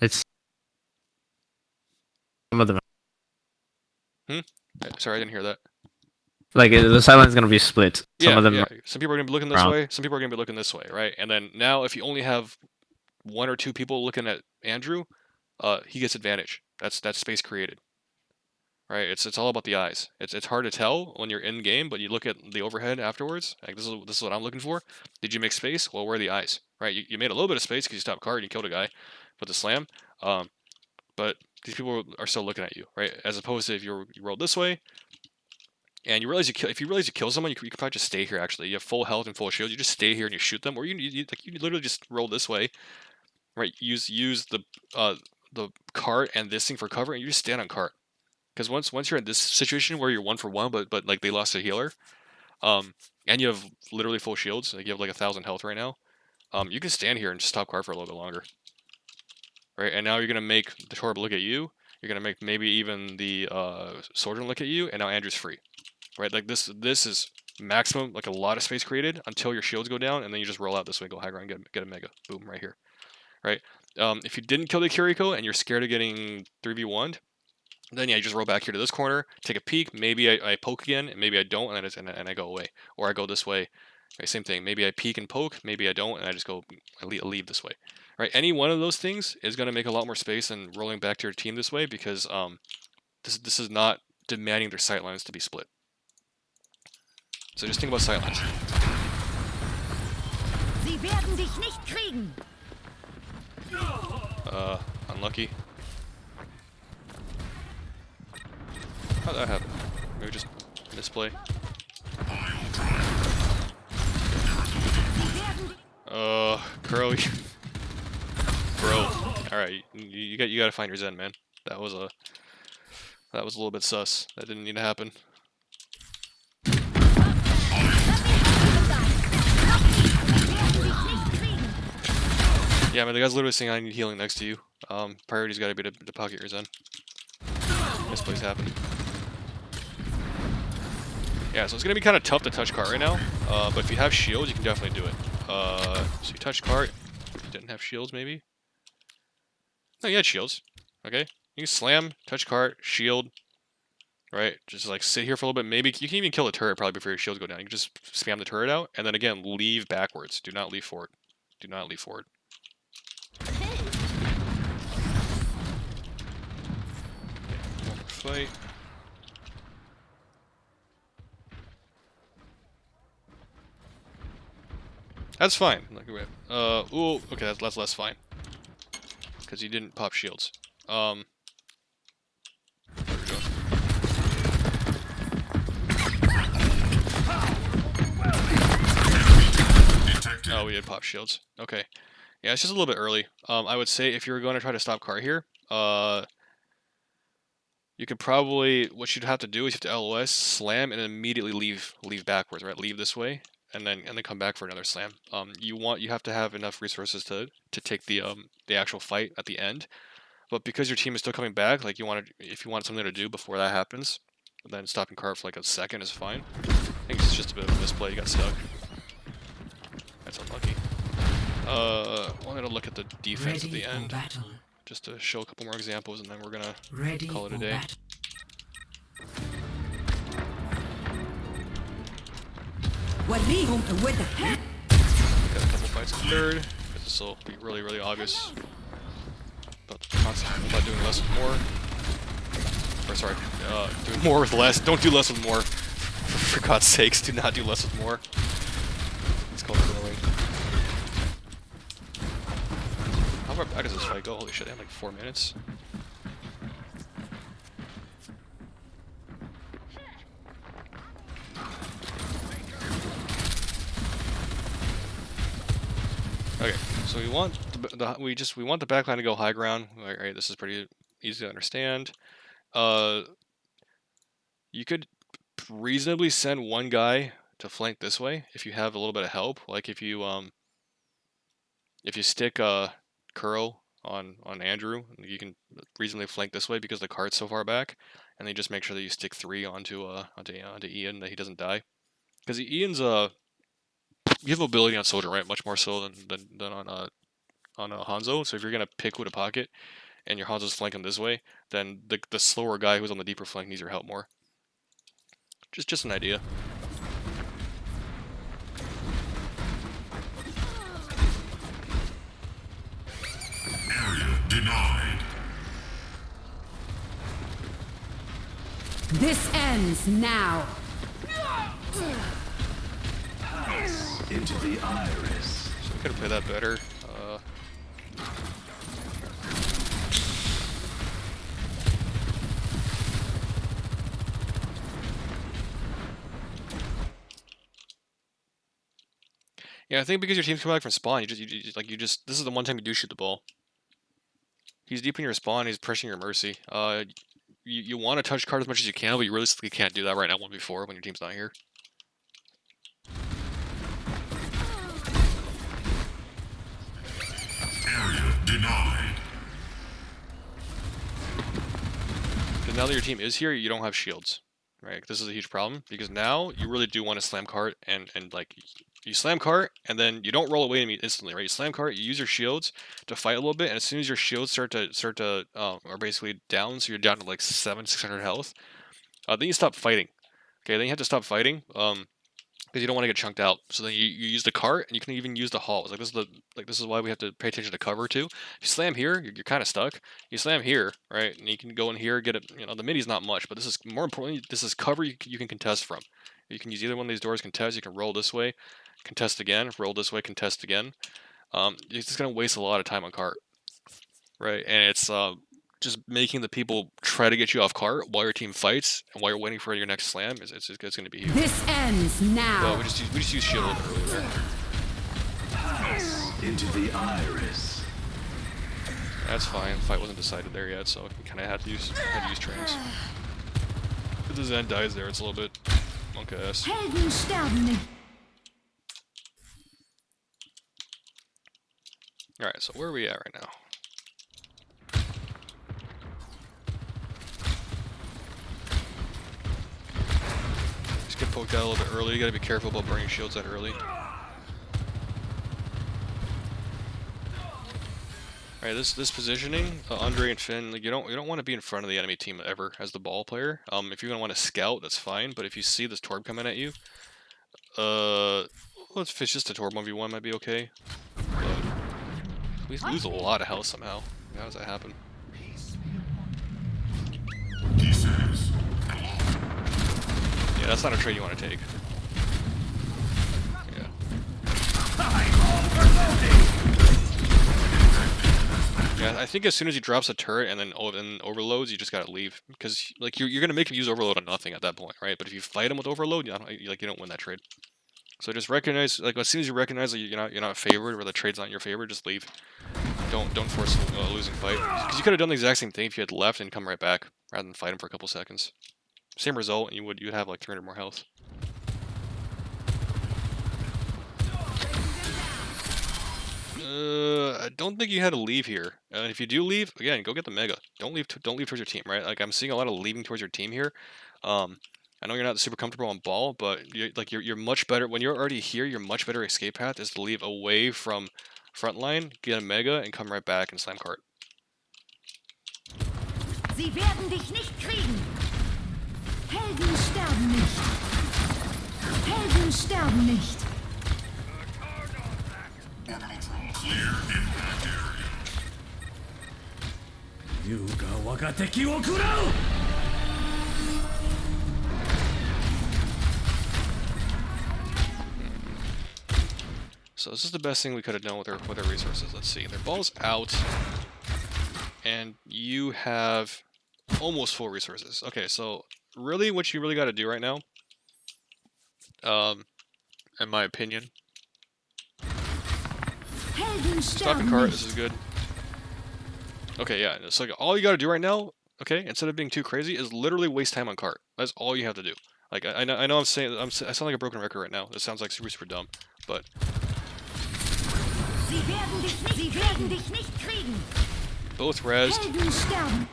It's some of them. Sorry, I didn't hear that. Like the sideline's gonna be split. Some of them. Yeah. Some people are going to be looking this around. way, some people are going to be looking this way, right? And then now if you only have 1 or 2 people looking at Andrew, he gets advantage. That's space created. Right? It's all about the eyes. It's hard to tell when you're in game, but you look at the overhead afterwards. Like this is what I'm looking for. Did you make space? Well, where are the eyes? Right? You made a little bit of space because you stopped card and you killed a guy with the slam. But these people are still looking at you, right? As opposed to if you rolled this way, and you realize if you realize you kill someone, you could probably just stay here. Actually, you have full health and full shield. You just stay here and you shoot them, or you literally just roll this way, right? Use the cart and this thing for cover, and you just stand on cart. Because once you're in this situation where you're 1 for 1, but like they lost a healer, and you have literally full shields, like you have like 1,000 health right now, you can stand here and just stop card for a little bit longer, right? And now you're gonna make the Torb look at you. You're gonna make maybe even the Sojourn look at you, and now Andrew's free, right? Like this is maximum, like a lot of space created until your shields go down, and then you just roll out this way, go high ground, get a mega, boom, right here, right? If you didn't kill the Kiriko and you're scared of getting 3v1'd, then yeah, you just roll back here to this corner, take a peek. Maybe I poke again, and maybe I don't, and I go away, or I go this way. Right, same thing. Maybe I peek and poke. Maybe I don't, and I just go leave this way. Right, any one of those things is going to make a lot more space than rolling back to your team this way because this is not demanding their sightlines to be split. So just think about sightlines. Sie werden dich nicht kriegen. Unlucky. How'd that happen? Maybe just misplay. Crow. Bro. Alright, you gotta find your zen, man. That was a little bit sus. That didn't need to happen. Yeah, I mean, the guy's literally saying I need healing next to you. Priority's gotta be to pocket your Zen. Misplay's happened. Yeah, so it's gonna be kind of tough to touch cart right now. But if you have shields, you can definitely do it. So you touch cart. You didn't have shields, maybe? No, you had shields. Okay. You can slam, touch cart, shield. Right? Just like sit here for a little bit. Maybe you can even kill the turret probably before your shields go down. You can just spam the turret out, and then again, leave backwards. Do not leave forward. Do not leave forward. One more fight. That's fine. Ooh, okay, that's less fine. Because you didn't pop shields. There we go. Oh, we did pop shields. Okay. Yeah, it's just a little bit early. I would say if you're going to try to stop cart here, you could probably, what you'd have to do is you have to LOS, slam, and immediately leave backwards, right? Leave this way, and then come back for another slam. You have to have enough resources to take the actual fight at the end. But because your team is still coming back, like if you want something to do before that happens, then stopping cart for like a second is fine. I think it's just a bit of a misplay. You got stuck. That's unlucky. Wanted to look at the defense at the end, just to show a couple more examples, and then we're gonna call it a day. Got a couple fights in third. This will be really, really obvious. About doing less with more. Or sorry, doing more with less. Don't do less with more. For God's sakes, do not do less with more. It's called growing. How far back does this fight go? Holy shit, I have like 4 minutes. Okay, so we want we want the backline to go high ground. All right, this is pretty easy to understand. You could reasonably send one guy to flank this way if you have a little bit of help. Like if you stick Kuro on Andrew, you can reasonably flank this way because the cart's so far back, and then just make sure that you stick 3 onto Ian, that he doesn't die. Because Ian's you have mobility on Soldier, right? Much more so than on Hanzo. So if you're gonna pick who to pocket, and your Hanzo's flanking this way, then the slower guy who's on the deeper flank needs your help more. Just an idea. Area denied. This ends now. Into the iris. So we could have played that better. Yeah, I think because your team's coming back from spawn, you just this is the one time you do shoot the ball. He's deep in your spawn, he's pushing your mercy. You want to touch card as much as you can, but you realistically can't do that right now 1v4 when your team's not here. Area denied. Because now that your team is here, you don't have shields, right? This is a huge problem because now you really do want to slam cart and like you slam cart and then you don't roll away instantly, right? You slam cart, you use your shields to fight a little bit, and as soon as your shields start to are basically down, so you're down to like 600 health, then you stop fighting. Okay, then you have to stop fighting. Because you don't want to get chunked out. So then you use the cart, and you can even use the halls. Like this is why we have to pay attention to cover too. If you slam here, you're kind of stuck. You slam here, right, and you can go in here, get it. You know, the midi's not much, but this is more importantly, this is cover you can contest from. You can use either one of these doors, contest. You can roll this way, contest again, roll this way, contest again. It's just gonna waste a lot of time on cart, right? And it's just making the people try to get you off cart while your team fights and while you're waiting for your next slam. It's going to be huge. This ends now. Well, we just use shield a little bit earlier there. Into the iris. That's fine. Fight wasn't decided there yet, so we kind of had to use trains. If the Zen dies there, it's a little bit monk-ass. Helden sterben nicht. Alright, so where are we at right now? Just get poked out a little bit early. You gotta be careful about burning shields that early. Alright, this positioning, Andre and Finn, like you don't want to be in front of the enemy team ever as the ball player. If you're gonna want to scout, that's fine. But if you see this Torb coming at you, if it's just a Torb 1v1 might be okay. But we lose a lot of health somehow. How does that happen? Yeah, that's not a trade you want to take. Yeah. Yeah, I think as soon as he drops a turret and then overloads, you just gotta leave because like you're gonna make him use overload on nothing at that point, right? But if you fight him with overload, you don't win that trade. So just recognize, like as soon as you recognize that you're not favored or the trade's not in your favor, just leave. Don't force a losing fight because you could have done the exact same thing if you had left and come right back rather than fight him for a couple seconds. Same result, and you'd have like 300 more health. I don't think you had to leave here. And if you do leave, again, go get the Mega. Don't leave towards your team, right? Like I'm seeing a lot of leaving towards your team here. I know you're not super comfortable on ball, but you're much better when you're already here. Your much better escape path is to leave away from front line, get a Mega, and come right back and slam cart. Sie werden dich nicht kriegen. Helden sterben nicht. Helden sterben nicht. Yuga wakateki wo kurau! So this is the best thing we could have done with our resources. Let's see. Their ball's out, and you have almost full resources. Okay, so really, what you really got to do right now, in my opinion, stopping cart. This is good. Okay, yeah. It's like all you got to do right now. Okay, instead of being too crazy, is literally waste time on cart. That's all you have to do. Like I know I sound like a broken record right now. This sounds like super dumb, but. Both rezzed.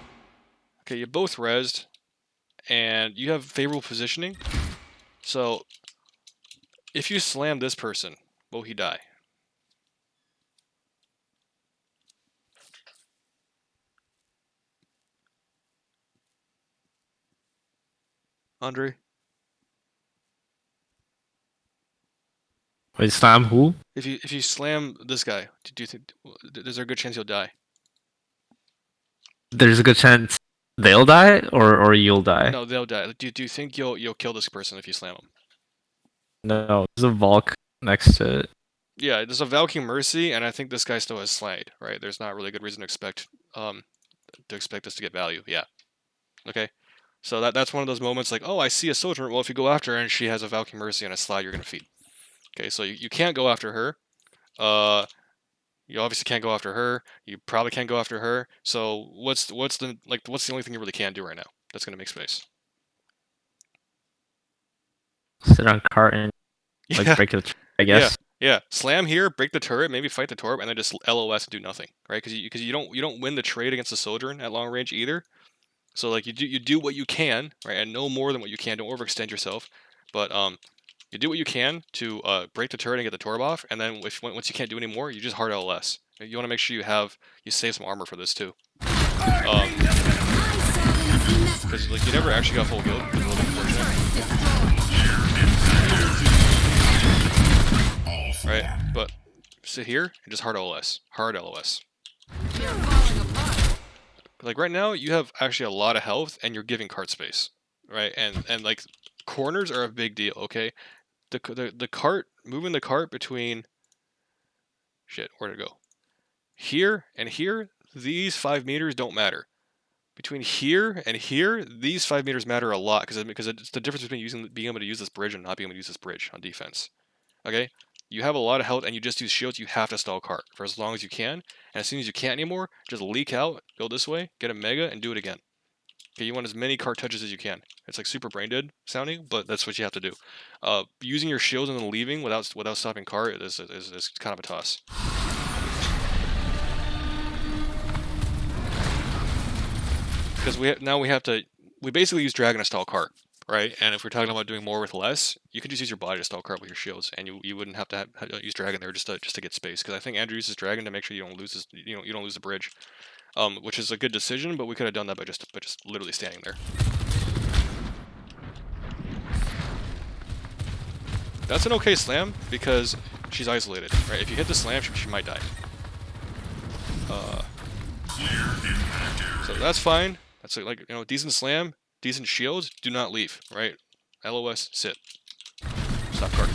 Okay, you both rezzed, and you have favorable positioning. So, if you slam this person, will he die? Andre? Wait, slam who? If you slam this guy, do you think is there a good chance he'll die? There's a good chance they'll die, or you'll die. No, they'll die. Do you think you'll kill this person if you slam him? No, there's a Valk next to it. Yeah, there's a Valkyrie Mercy, and I think this guy still has Slide, right? There's not really good reason to expect us to get value. Yeah. Okay. So that's one of those moments like, oh, I see a soldier. Well, if you go after her and she has a Valkyrie Mercy and a Slide, you're gonna feed. Okay, so you can't go after her. You obviously can't go after her. You probably can't go after her. So what's the only thing you really can do right now that's gonna make space? Sit on cart and like break it, I guess. Yeah. Slam here, break the turret, maybe fight the Torb, and then just LOS and do nothing, right? Because you don't win the trade against the Sojourn at long range either. So like you do what you can, right, and no more than what you can. Don't overextend yourself, but you do what you can to break the turret and get the Torb off, and then once you can't do any more, you just hard LS. You want to make sure you save some armor for this too, because like you never actually got full guild. It's a little bit unfortunate. Right, but sit here and just hard LOS. Hard LOS. Like right now, you have actually a lot of health, and you're giving cart space, right? And like corners are a big deal. Okay, the cart moving the cart between shit. Where'd it go? Here and here, these 5 meters don't matter. Between here and here, these 5 meters matter a lot because it's the difference between being able to use this bridge and not being able to use this bridge on defense. Okay. You have a lot of health and you just use shields, you have to stall cart for as long as you can. And as soon as you can't anymore, just leak out, go this way, get a Mega, and do it again. Okay, you want as many cart touches as you can. It's like super brain dead sounding, but that's what you have to do. Using your shields and then leaving without stopping cart is kind of a toss. because now we have to. We basically use dragon to stall cart, right? And if we're talking about doing more with less, you could just use your body to stall cart with your shields, and you wouldn't have to use dragon there just to get space. Because I think Andrew uses dragon to make sure you don't lose you don't lose the bridge, which is a good decision. But we could have done that by just literally standing there. That's an okay slam because she's isolated, right? If you hit the slam, she might die. So that's fine. That's like, decent slam, decent shields. Do not leave, right? LOS, sit. Stop carding.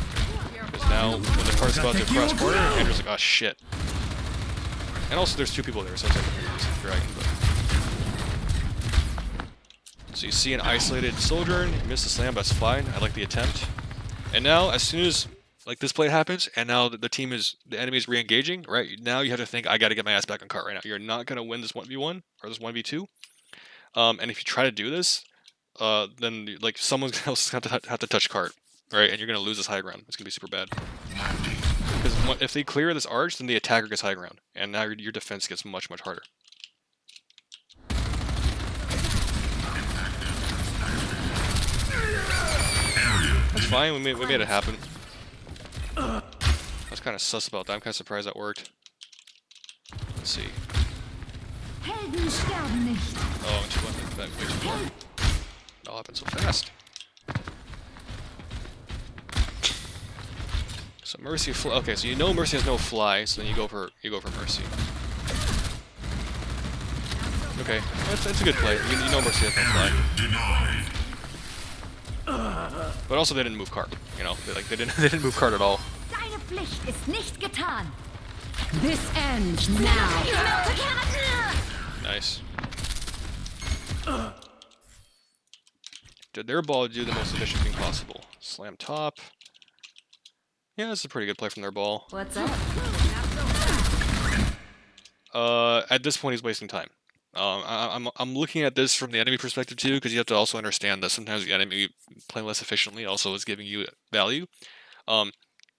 Because now, when the card's about to cross border, Andrew's like, oh shit. And also, there's 2 people there, so it's like a dragon. But... So you see an isolated Sojourn, you miss the slam, but that's fine. I like the attempt. And now, as soon as like this play happens, and now the enemy is re-engaging, right? Now you have to think, I got to get my ass back on cart right now. You're not gonna win this 1v1 or this 1v2. And if you try to do this, then like someone else is gonna have to touch cart, right? And you're gonna lose this high ground. It's gonna be super bad. Because if they clear this arch, then the attacker gets high ground, and now your defense gets much harder. That's fine. We made it happen. I was kind of sus about that. I'm kind of surprised that worked. Let's see. Helden sterben nicht. Oh, and she went back way too far. It all happened so fast. So Mercy okay, so you know Mercy has no fly, so then you go for Mercy. Okay, that's a good play. You know Mercy has no fly. But also they didn't move cart, they didn't move cart at all. Deine Pflicht ist nicht getan. This ends now. Nice. Did their ball do the most efficient thing possible? Slam top. Yeah, that's a pretty good play from their ball. What's up? At this point, he's wasting time. I'm looking at this from the enemy perspective too, because you have to also understand that sometimes the enemy playing less efficiently also is giving you value.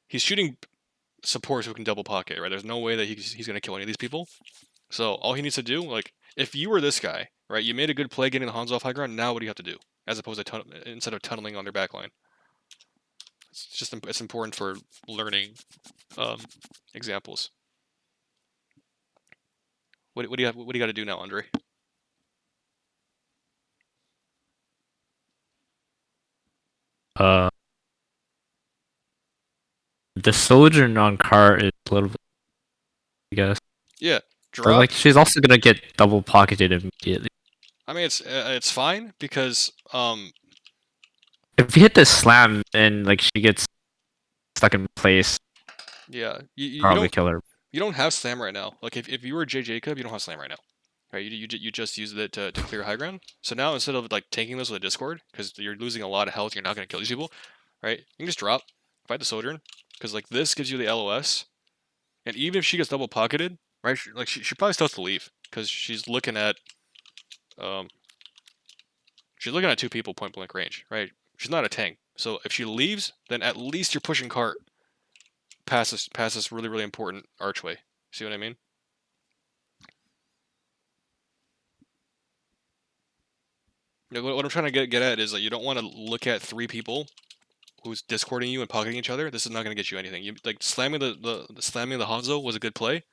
He's shooting supports who can double pocket, right? There's no way that he's going to kill any of these people. So all he needs to do, like, if you were this guy, right, you made a good play getting the Hanzo off high ground, now what do you have to do? As opposed to instead of tunneling on their backline. It's important for learning examples. What do you got to do now, Andre? The Sojourn on cart is a little bit, I guess. Yeah, But drop. like she's also gonna get double pocketed immediately. I mean, it's fine because If you hit the slam and like she gets stuck in place, yeah, you probably don't kill her. you don't have slam right now. Like if you were J Jacob, you don't have slam right now. Right, you just used it to clear high ground. So now instead of like taking this with a Discord, because you're losing a lot of health, you're not gonna kill these people, right? You can just drop, fight the Sojourn, because like this gives you the LOS, and even if she gets double pocketed, right? She probably still has to leave because she's looking at 2 people point blank range, right? She's not a tank, so if she leaves, then at least you're pushing cart past this really important archway. See what I mean? What I'm trying to get at is that you don't want to look at 3 people who's discording you and pocketing each other. This is not going to get you anything. Like slamming the Hanzo was a good play.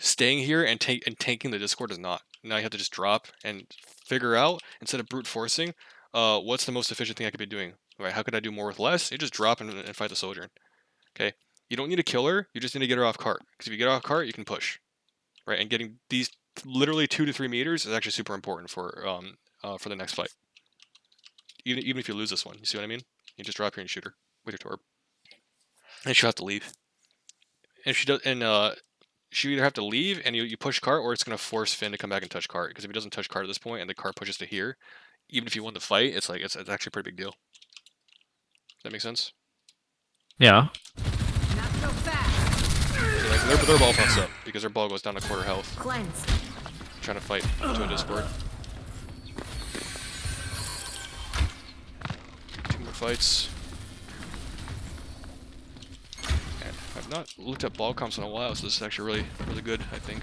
Staying here and tanking the Discord is not. Now you have to just drop and figure out, instead of brute forcing, what's the most efficient thing I could be doing. Right? How could I do more with less? You just drop and fight the Sojourn. Okay. You don't need to kill her. You just need to get her off cart. Because if you get her off cart, you can push. Right? And getting these literally 2 to 3 meters is actually super important for the next fight. Even if you lose this one, you see what I mean? You just drop here and shoot her with your torp, and she'll have to leave. And she does, and she either have to leave and you push cart, or it's gonna force Finn to come back and touch cart. Because if he doesn't touch cart at this point and the cart pushes to here, even if you won the fight, it's actually a pretty big deal. Does that make sense? Yeah. Not so fast. So like their ball pops up because their ball goes down to quarter health. Cleanse. Trying to fight to a Discord. 2 more fights. And I've not looked at ball comps in a while, so this is actually really good, I think.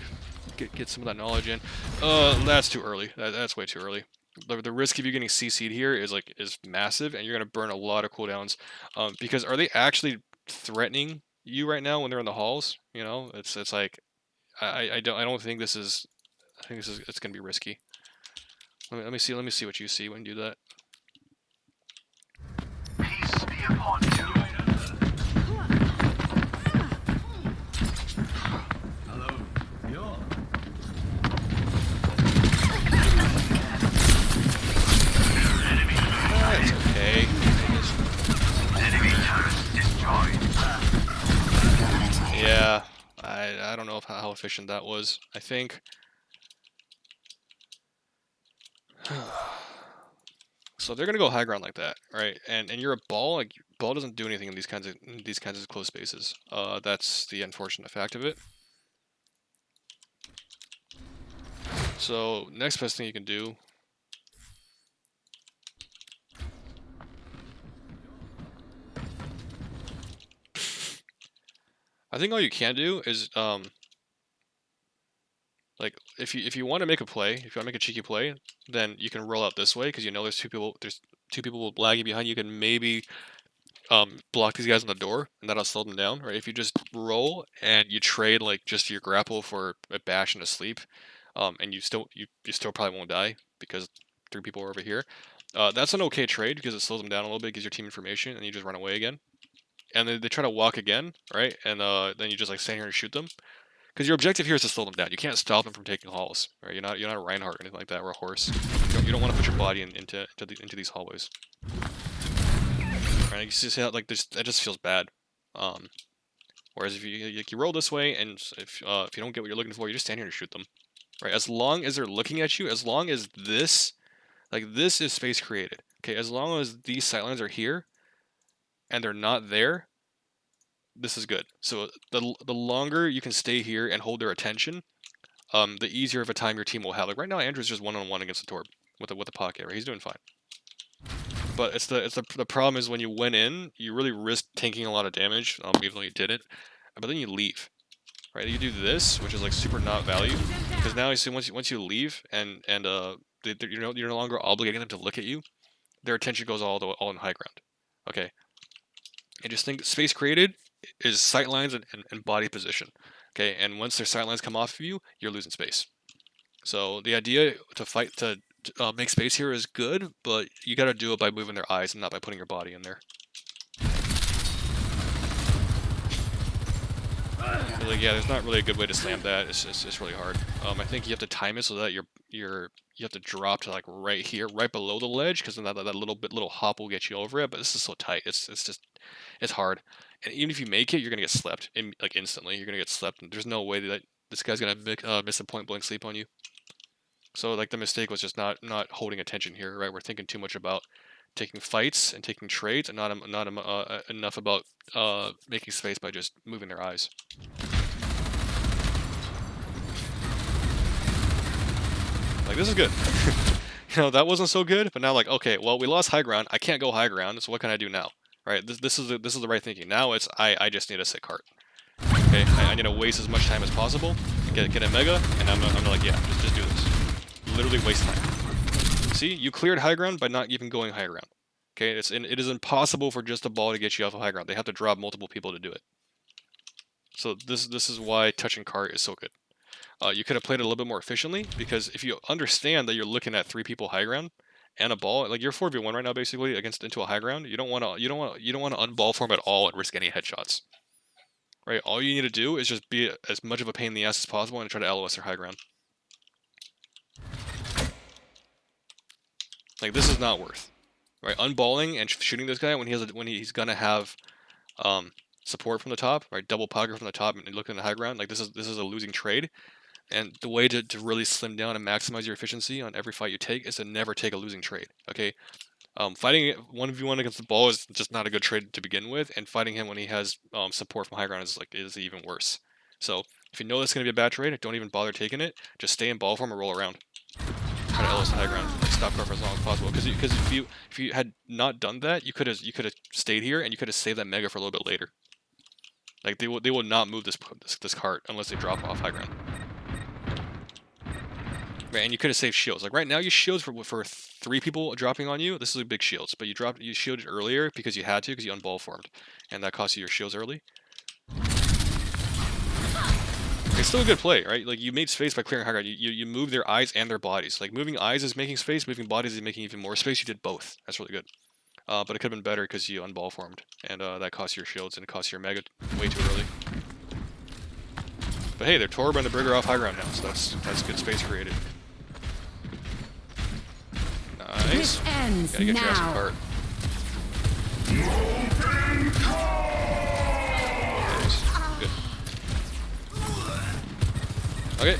get some of that knowledge in. That's too early. That's way too early. The risk of you getting CC'd here is massive, and you're gonna burn a lot of cooldowns. Because are they actually threatening you right now when they're in the halls? You know, it's like I don't think this is. I think it's gonna be risky. Let me see what you see when you do that. Peace be upon you. Hello. Yo. It's okay. Enemy turret destroyed. Yeah, I don't know how efficient that was. I think. So they're gonna go high ground like that, right? And you're a ball. Like ball doesn't do anything in these kinds of close spaces. That's the unfortunate fact of it. So next best thing you can do. I think all you can do is like if you want to make a play, if you want to make a cheeky play, then you can roll out this way because you know there's two people lagging behind. You can maybe block these guys on the door, and that'll slow them down. Right? If you just roll and you trade like just your grapple for a bash and a sleep, and you still probably won't die because 3 people are over here. That's an okay trade because it slows them down a little bit, gives your team information, and you just run away again. And they try to walk again, right? And then you just like stand here and shoot them. Because your objective here is to slow them down. You can't stop them from taking halls, right? You're not a Reinhardt or anything like that, or a horse. You don't want to put your body into these hallways. Right? You see how like this, that just feels bad. Whereas if you roll this way, and if you don't get what you're looking for, you just stand here and shoot them, right? As long as they're looking at you, as long as this is space created, okay? As long as these sightlines are here, and they're not there, this is good. So the longer you can stay here and hold their attention, the easier of a time your team will have. Like right now, Andrew's just one-on-one against the Torb with a pocket, right? He's doing fine. But the problem is when you went in, you really risk taking a lot of damage, even though you did it. But then you leave, right? You do this, which is like super not value, because now you see once you leave and you're no longer obligating them to look at you, their attention goes all in high ground. Okay. And just think space created is sightlines and body position. Okay, and once their sightlines come off of you, you're losing space. So the idea to make space here is good, but you got to do it by moving their eyes and not by putting your body in there. Like, yeah, there's not really a good way to slam that. It's really hard. I think you have to time it so that you have to drop to like right here, right below the ledge, because then that little hop will get you over it. But this is so tight. It's hard. And even if you make it, you're gonna get slept like instantly. You're gonna get slept. And there's no way that this guy's gonna miss a point blank sleep on you. So like the mistake was just not holding attention here, right? We're thinking too much about taking fights and taking trades, and not enough about making space by just moving their eyes. Like this is good. You know, that wasn't so good, but now like, okay, well we lost high ground. I can't go high ground, so what can I do now? Right? This is the right thinking. Now it's I just need a sick cart. Okay, I need to waste as much time as possible, get a mega, and I'm like, yeah, just do this. Literally waste time. See, you cleared high ground by not even going high ground. Okay, it is impossible for just a ball to get you off of high ground. They have to drop multiple people to do it. So this is why touching cart is so good. You could have played it a little bit more efficiently, because if you understand that you're looking at 3 people high ground and a ball, like you're 4v1 right now basically into a high ground, you don't want to unball form at all and risk any headshots. Right? All you need to do is just be as much of a pain in the ass as possible and try to LOS their high ground. Like this is not worth. Right? Unballing and shooting this guy when he's gonna have support from the top, right? Double pocket from the top and looking at the high ground. Like this is a losing trade. And the way to really slim down and maximize your efficiency on every fight you take is to never take a losing trade. Okay, fighting 1v1 against the ball is just not a good trade to begin with, and fighting him when he has support from high ground is even worse. So if you know that's gonna be a bad trade, don't even bother taking it. Just stay in ball form and roll around. Try to LS the high ground, like stop cover as long as possible. Because if you had not done that, you could have stayed here and you could have saved that mega for a little bit later. Like they will not move this cart unless they drop off high ground. Right, and you could have saved shields. Like right now, you shields for 3 people dropping on you. This is a big shields, but you shielded earlier because you had to, because you unball formed, and that cost you your shields early. It's still a good play, right? Like you made space by clearing high ground. You move their eyes and their bodies. Like moving eyes is making space, moving bodies is making even more space. You did both. That's really good. But it could have been better because you unball formed, and that cost your shields and it cost your mega way too early. But hey, they're Torb and the Brigger off high ground now, so that's good space created. Nice. This ends Gotta get Jurassic now. Park. Nice. Good. Okay.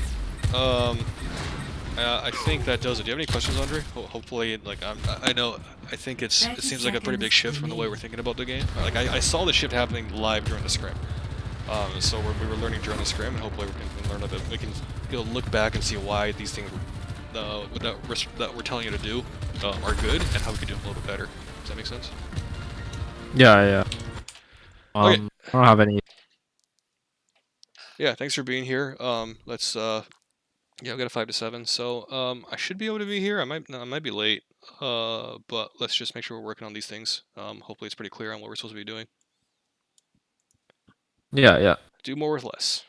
I think that does it. Do you have any questions, Andre? Hopefully, like I know. I think it seems like a pretty big shift from the way we're thinking about the game. Like I saw the shift happening live during the scrim. So we were learning during the scrim, and hopefully we can learn a bit. We can look back and see why these things that we're telling you to do are good, and how we can do them a little bit better. Does that make sense? Yeah. Okay. I don't have any. Yeah, thanks for being here. Let's yeah, we got a 5 to 7, so I should be able to be here. I might be late. But let's just make sure we're working on these things. Hopefully it's pretty clear on what we're supposed to be doing. Yeah. Do more with less.